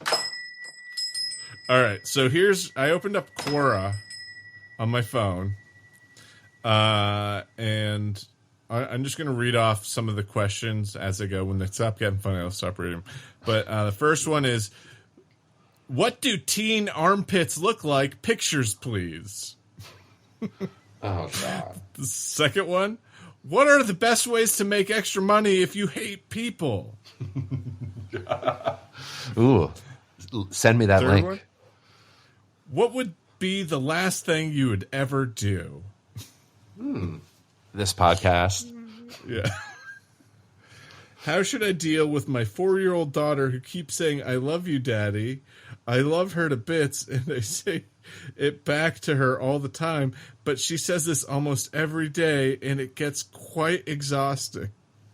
All right. So I opened up Quora on my phone. And I'm just going to read off some of the questions as I go. When they stop getting funny, I'll stop reading them. But the first one is, what do teen armpits look like? Pictures, please. Oh, God. The second one, what are the best ways to make extra money if you hate people? Ooh, send me that Third link. One, what would be the last thing you would ever do? This podcast. Yeah. How should I deal with my 4-year-old daughter who keeps saying, I love you, Daddy. I love her to bits, and I say it back to her all the time, but she says this almost every day, and it gets quite exhausting.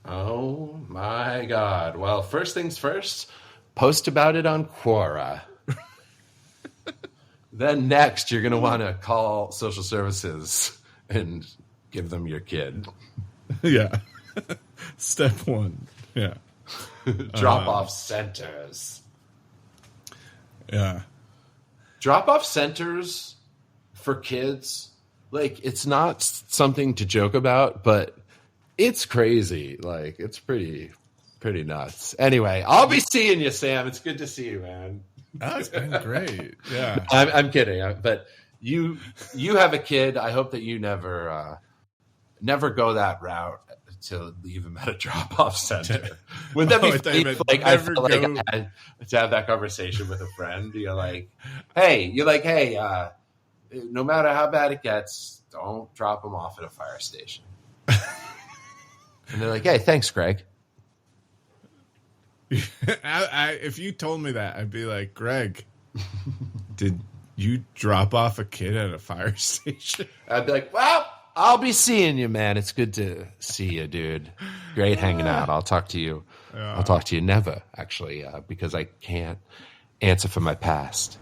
Oh, my God. Well, first things first, post about it on Quora. Then next, you're going to want to call social services and give them your kid. Yeah. Step 1. Yeah. Drop-off centers. Yeah. Drop-off centers for kids, like, it's not something to joke about, but it's crazy. Like, it's pretty nuts. Anyway, I'll be seeing you, Sam. It's good to see you, man. Oh, it's been great. Yeah. I'm kidding. But you have a kid. I hope that you never go that route to leave him at a drop-off center. Wouldn't that be like I felt like I had to have that conversation with a friend. You're like, hey, no matter how bad it gets, don't drop him off at a fire station. And they're like, hey, thanks, Greg. If you told me that, I'd be like, Greg, did you drop off a kid at a fire station? I'd be like, well, I'll be seeing you, man. It's good to see you, dude. Great hanging out. I'll talk to you. Yeah. I'll talk to you never, actually, because I can't answer for my past.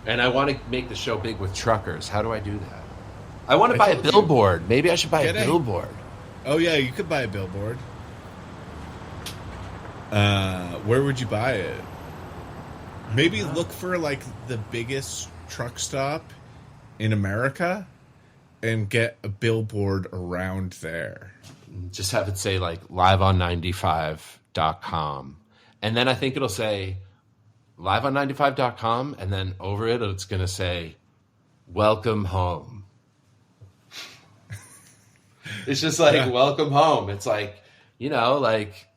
And I want to make the show big with truckers. How do I do that? I want to buy a billboard. Maybe I should buy a billboard. Oh, yeah, you could buy a billboard. Where would you buy it? Maybe look for, like, the biggest truck stop in America and get a billboard around there. Just have it say, like, liveon95.com. And then I think it'll say liveon95.com, and then over it, it's going to say, welcome home. It's just like, welcome home. It's like, like,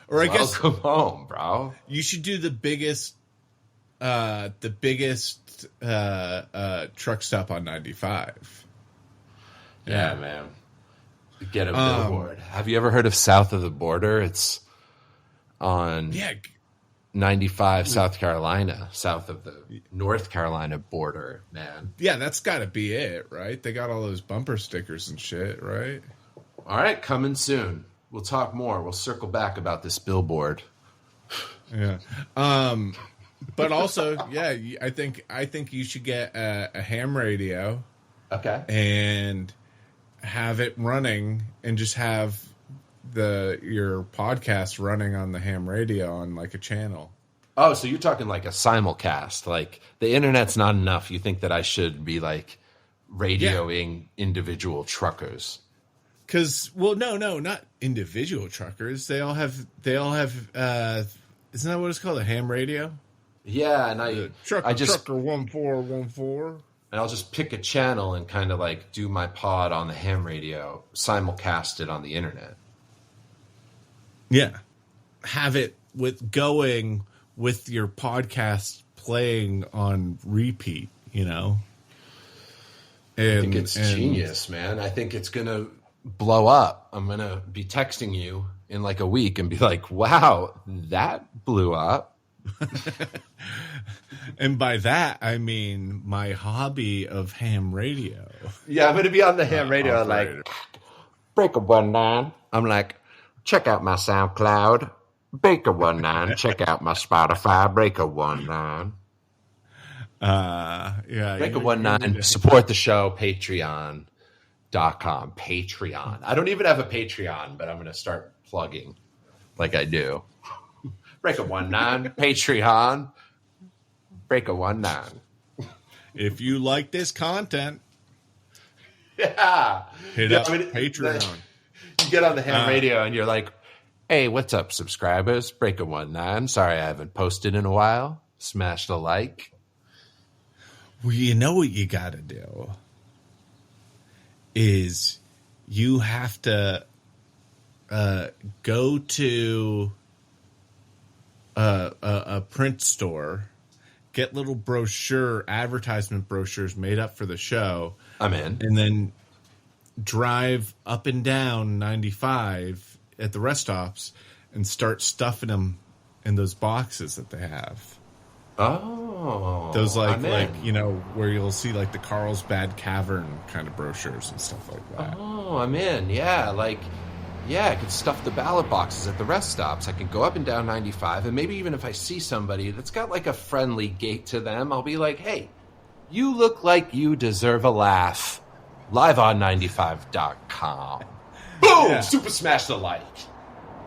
or I welcome guess home, bro. You should do the biggest truck stop on 95. Yeah, man. Get a billboard. Have you ever heard of South of the Border? It's on 95 South Carolina, south of the North Carolina border, man. Yeah, that's got to be it, right? They got all those bumper stickers and shit, right? All right, coming soon. We'll talk more. We'll circle back about this billboard. Yeah. But also, yeah, I think you should get a ham radio. Okay. And have it running and just have your podcast running on the ham radio on like a channel. Oh, so you're talking like a simulcast. Like the internet's not enough. You think that I should be like radioing individual truckers? Because, well, no, not individual truckers. They all have. Isn't that what it's called? A ham radio? Yeah, and trucker 1414. And I'll just pick a channel and kind of like do my pod on the ham radio, simulcast it on the internet. Yeah, have it going with your podcast playing on repeat. I think it's genius, man. I think it's gonna blow up. I'm gonna be texting you in like a week and be like, wow, that blew up. And by that, I mean my hobby of ham radio. Yeah, I'm going to be on the ham radio operator. Like, Breaker19. I'm like, check out my SoundCloud. Breaker19. Check out my Spotify. Breaker19. Yeah. Breaker19. Support the show. Patreon.com. Patreon. I don't even have a Patreon, but I'm going to start plugging like I do. Breaker19. Patreon. Breaker19. If you like this content, hit up Patreon. You get on the ham radio and you're like, hey, what's up, subscribers? Breaker19. Sorry I haven't posted in a while. Smash the like. Well, you know what you got to do is you have to go to a print store, get little advertisement brochures made up for the show. I'm in. And then drive up and down 95 at the rest stops and start stuffing them in those boxes that they have. Oh. Those like you know, where you'll see like the Carlsbad Cavern kind of brochures and stuff like that. Oh, I'm in. Yeah, I could stuff the ballot boxes at the rest stops. I could go up and down 95, and maybe even if I see somebody that's got like a friendly gait to them, I'll be like, hey, you look like you deserve a laugh. Live on 95.com. Boom! Yeah. Super smash the like.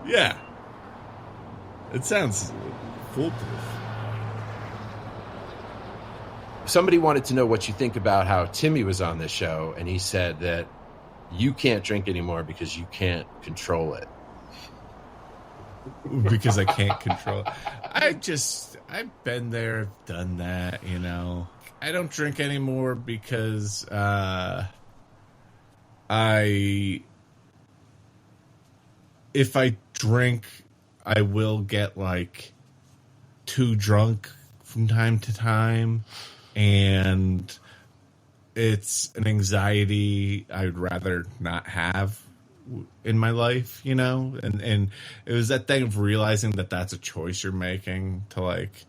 Yeah. It sounds foolproof. Somebody wanted to know what you think about how Timmy was on this show, and he said that you can't drink anymore because you can't control it. Because I can't control it. I've been there, done that, you know. I don't drink anymore because if I drink, I will get like too drunk from time to time, and it's an anxiety I would rather not have in my life, you know? And it was that thing of realizing that that's a choice you're making to like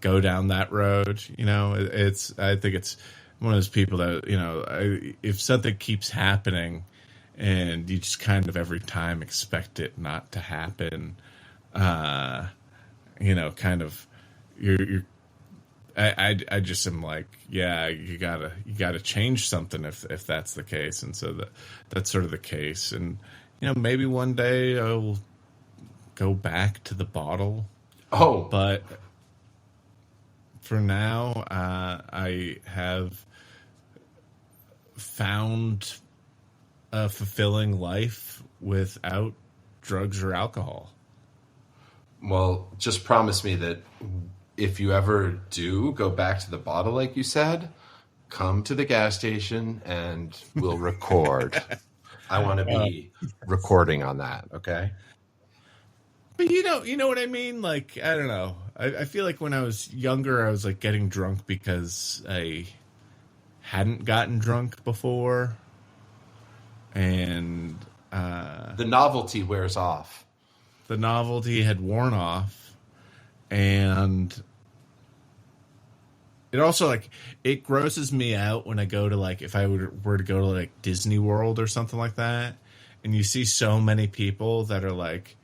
go down that road, you know? I think it's one of those people that, you know, if something keeps happening and you just kind of every time expect it not to happen, you know, kind of I just am like, yeah, you gotta change something if that's the case, and so that's sort of the case, and you know, maybe one day I'll go back to the bottle. Oh, but for now, I have found a fulfilling life without drugs or alcohol. Well, just promise me that if you ever do go back to the bottle, like you said, come to the gas station and we'll record. I want to be recording on that. Okay. But you know what I mean? Like, I don't know. I feel like when I was younger, I was like getting drunk because I hadn't gotten drunk before. And the novelty wears off. The novelty had worn off. And it also, like, it grosses me out when I go to, like, if I were to go to, like, Disney World or something like that, and you see so many people that are, like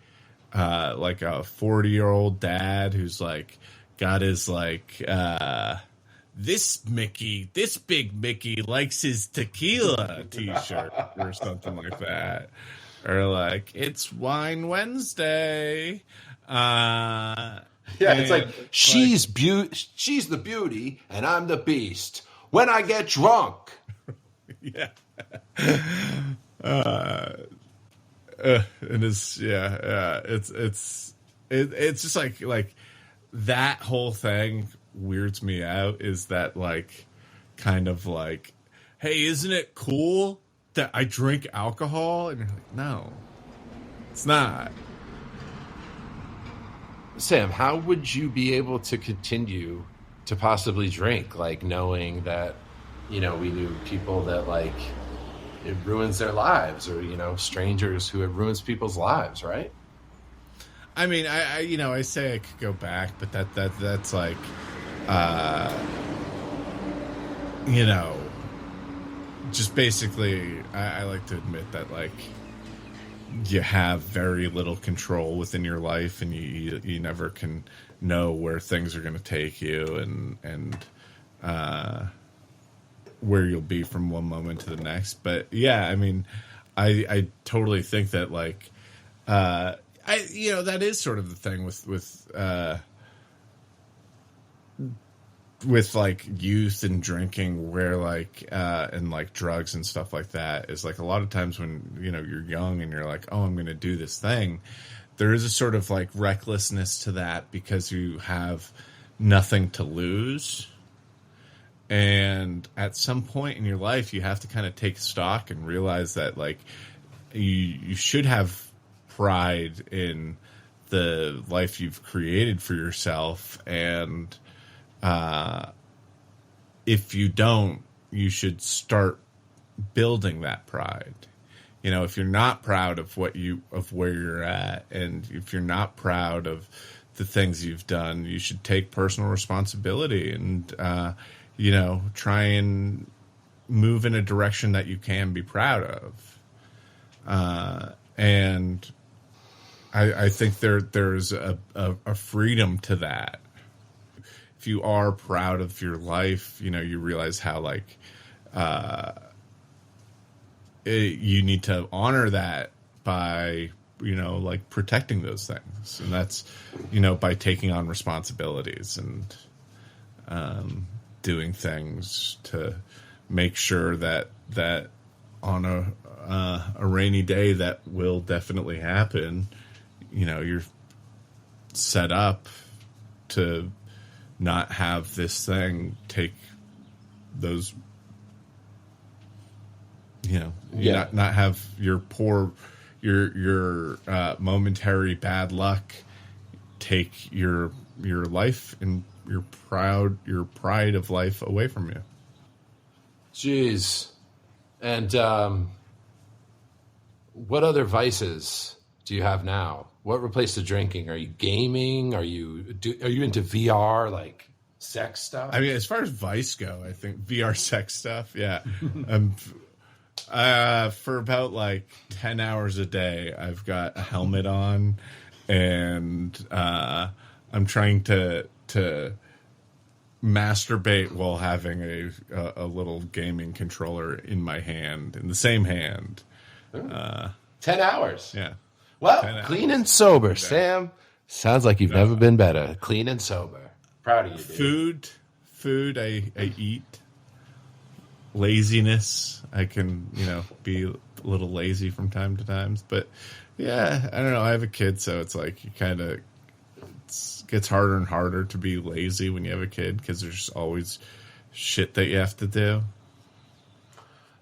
a 40-year-old dad who's, like, got his, like, this big Mickey likes his tequila t-shirt or something like that. Or, like, it's Wine Wednesday. Yeah, it's like she's the beauty and I'm the beast. When I get drunk. Yeah. And it's just like that whole thing weirds me out. Is that like kind of like, hey, isn't it cool that I drink alcohol? And you're like, no, it's not. Sam, how would you be able to continue to possibly drink, like knowing that, you know, we knew people that like it ruins their lives, or, you know, strangers who it ruins people's lives, right? I mean, I say I could go back, but that's like, just basically, I like to admit that, like, you have very little control within your life, and you never can know where things are going to take you, and where you'll be from one moment to the next. But yeah, I mean, I totally think that, like, that is sort of the thing with like youth and drinking, where like and like drugs and stuff like that, is like a lot of times when you're young and you're like, oh, I'm going to do this thing, there is a sort of like recklessness to that because you have nothing to lose. And at some point in your life, you have to kind of take stock and realize that, like, you should have pride in the life you've created for yourself, and if you don't, you should start building that pride. If you're not proud of where you're at, and if you're not proud of the things you've done, you should take personal responsibility and try and move in a direction that you can be proud of. And I think there's a freedom to that. If you are proud of your life, you realize how, like, you need to honor that by, like, protecting those things. And that's, by taking on responsibilities and doing things to make sure that on a rainy day that will definitely happen, you're set up to not have this thing take those, not have your momentary bad luck take your life and your pride of life away from you. Jeez. And what other vices do you have now? What replaced the drinking? Are you gaming? Are you into VR, like sex stuff? I mean, as far as vice go, I think VR sex stuff, yeah. For about like 10 hours a day, I've got a helmet on, and I'm trying to masturbate while having a little gaming controller in my hand, in the same hand. 10 hours. Yeah. Well, clean and sober, Sam. Sounds like you've never been better. Clean and sober. Proud of you, dude. Food, I eat. Laziness, I can, be a little lazy from time to time. But, yeah, I don't know. I have a kid, so it's like you kind of... It gets harder and harder to be lazy when you have a kid because there's always shit that you have to do.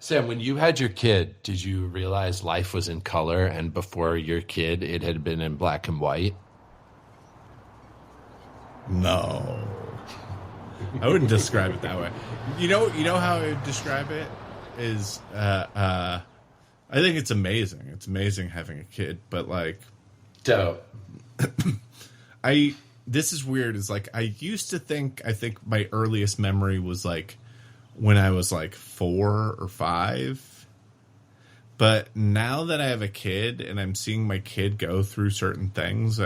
Sam, when you had your kid, did you realize life was in color, and before your kid, it had been in black and white? No. I wouldn't describe it that way. You know how I would describe it is, I think it's amazing. It's amazing having a kid, but like... Dope. This is weird. Is like, I used to think, I think my earliest memory was like when I was like 4 or 5. But now that I have a kid and I'm seeing my kid go through certain things,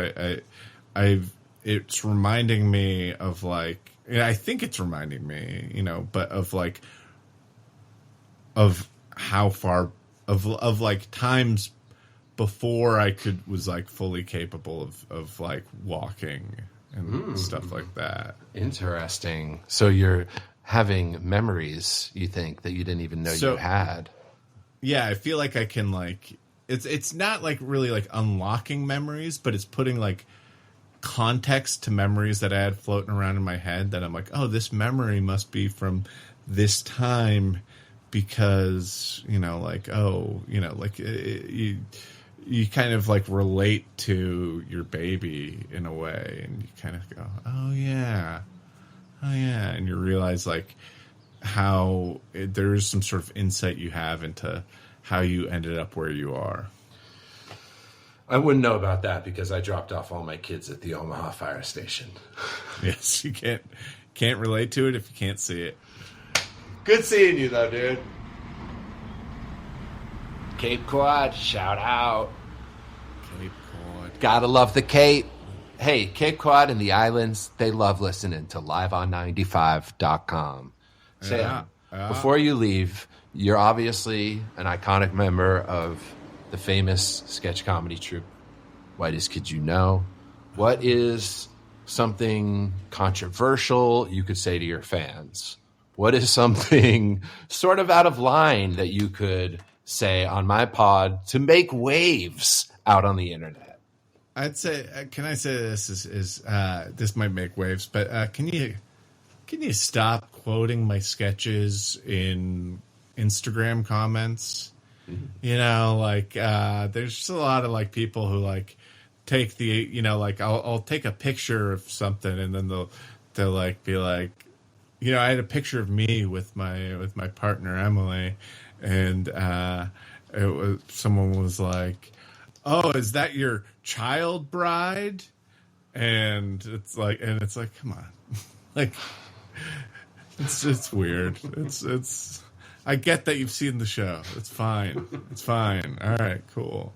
it's reminding me of like, I think it's reminding me, but of like, of how far of like times before I was like fully capable of like walking and stuff like that. Interesting. So you're having memories, you think, that you didn't even know you had. Yeah, I feel like I can like, it's not like really like unlocking memories, but it's putting like context to memories that I had floating around in my head that I'm like, oh, this memory must be from this time because, like, oh, like you kind of like relate to your baby in a way, and you kind of go, oh yeah, and you realize like how there's some sort of insight you have into how you ended up where you are. I wouldn't know about that because I dropped off all my kids at the Omaha fire station. Yes, you can't relate to it if you can't see it. Good seeing you, though, dude. Cape Cod, shout out. Cape Cod. Gotta love the Cape. Hey, Cape Cod and the islands, they love listening to liveon95.com. Sam, before you leave, you're obviously an iconic member of the famous sketch comedy troupe, Whitest Kid You Know. What is something controversial you could say to your fans? What is something sort of out of line that you could say on my pod to make waves out on the internet? I'd say, can I say this is this might make waves, but can you stop quoting my sketches in Instagram comments? Mm-hmm. You know, like there's just a lot of like people who like take the, you know, like I'll take a picture of something and then they'll like be like, you know, I had a picture of me with my partner Emily, and someone was like, "Oh, is that your child bride?" And it's like, come on, like it's weird. It's. I get that you've seen the show. It's fine. It's fine. All right, cool.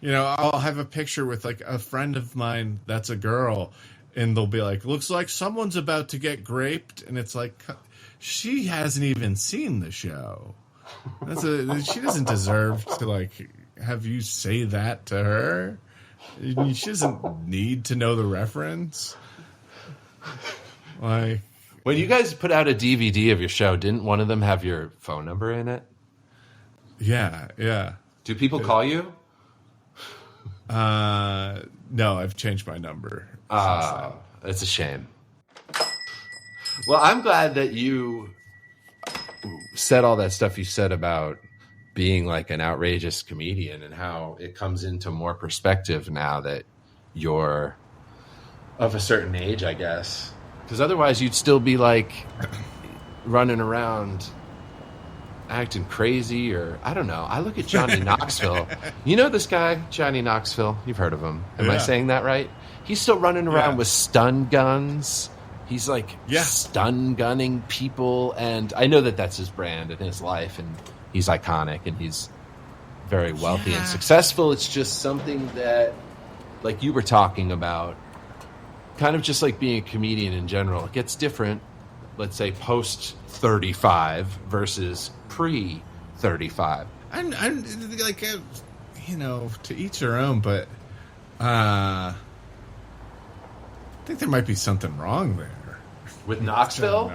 You know, I'll have a picture with like a friend of mine that's a girl, and they'll be like, "Looks like someone's about to get graped," and it's like, she hasn't even seen the show. She doesn't deserve to like have you say that to her. She doesn't need to know the reference. Like, when you guys put out a DVD of your show, didn't one of them have your phone number in it? Yeah. Do people call you? No, I've changed my number. It's a shame. Well, I'm glad that you said all that stuff you said about being like an outrageous comedian and how it comes into more perspective now that you're of a certain age, I guess. Because otherwise you'd still be like running around acting crazy, or I don't know. I look at Johnny Knoxville. You know this guy, Johnny Knoxville? You've heard of him. Am I saying that right? He's still running around with stun guns. He's like stun gunning people. And I know that that's his brand in his life. And he's iconic and he's very wealthy and successful. It's just something that, like you were talking about, kind of just like being a comedian in general, it gets different, let's say, post-35 versus pre-35. I'm like, you know, to each their own, but I think there might be something wrong there. With Knoxville?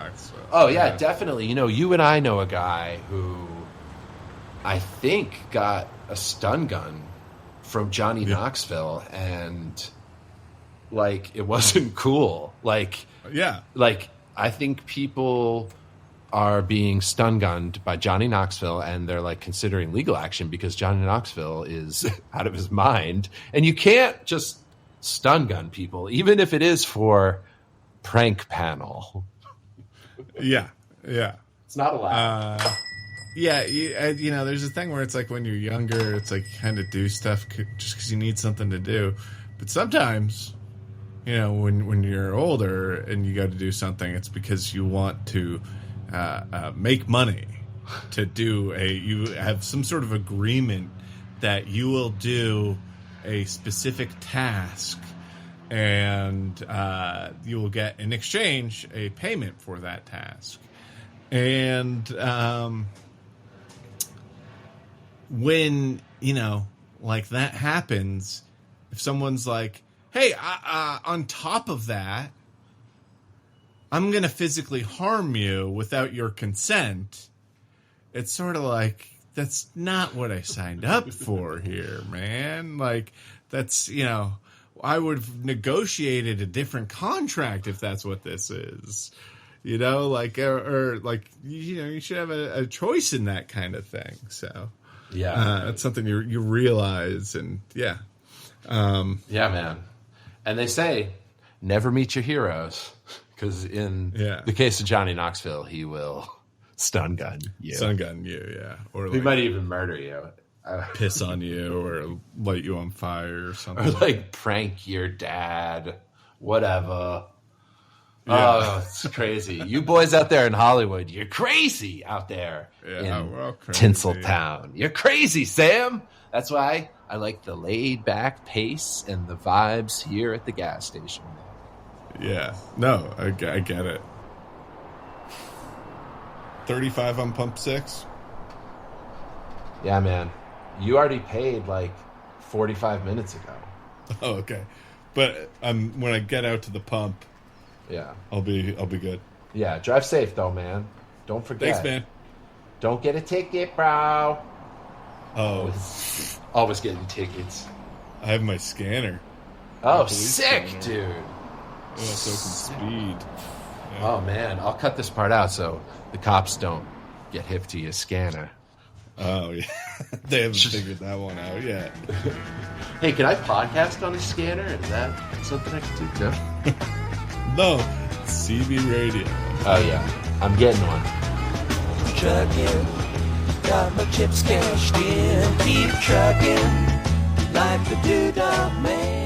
Oh, yeah, definitely. You know, you and I know a guy who I think got a stun gun from Johnny Knoxville, and like it wasn't cool. Like I think people are being stun gunned by Johnny Knoxville, and they're like considering legal action because Johnny Knoxville is out of his mind, and you can't just stun gun people, even if it is for prank panel. Yeah. It's not allowed. You know, there's a thing where it's like when you're younger, it's like you kind of do stuff just because you need something to do. But sometimes, you know, when you're older and you got to do something, it's because you want to make money. You have some sort of agreement that you will do a specific task, and you will get in exchange a payment for that task. And when, you know, like that happens, if someone's like, hey, on top of that, I'm going to physically harm you without your consent, it's sort of like, that's not what I signed up for here, man. Like, that's, you know, I would have negotiated a different contract if that's what this is. You know, like, or like, you know, you should have a choice in that kind of thing. So, that's something you realize, and yeah, man. And they say, never meet your heroes, because in the case of Johnny Knoxville, he will stun gun you. Or he might even murder you. piss on you or light you on fire or something. Or like prank your dad, whatever. Yeah. Oh, it's crazy. You boys out there in Hollywood, you're crazy out there in we're all crazy. Tinseltown. You're crazy, Sam. That's why I like the laid back pace and the vibes here at the gas station. Yeah. No, I get it. 35 on pump 6? Yeah, man. You already paid like 45 minutes ago. Oh, okay. But when I get out to the pump, yeah, I'll be good. Yeah, drive safe though, man. Don't forget. Thanks, man. Don't get a ticket, bro. Oh, always getting tickets. I have my scanner. Oh, sick, scanner. Dude. Oh, so I can speed. Yeah. Oh man, I'll cut this part out so the cops don't get hip to your scanner. Oh yeah, they haven't figured that one out yet. Hey, can I podcast on a scanner? Is that something I can do? No, CB radio. Oh yeah, I'm getting one. Trucking, got my chips cashed in. Keep trucking like the Doodah Man.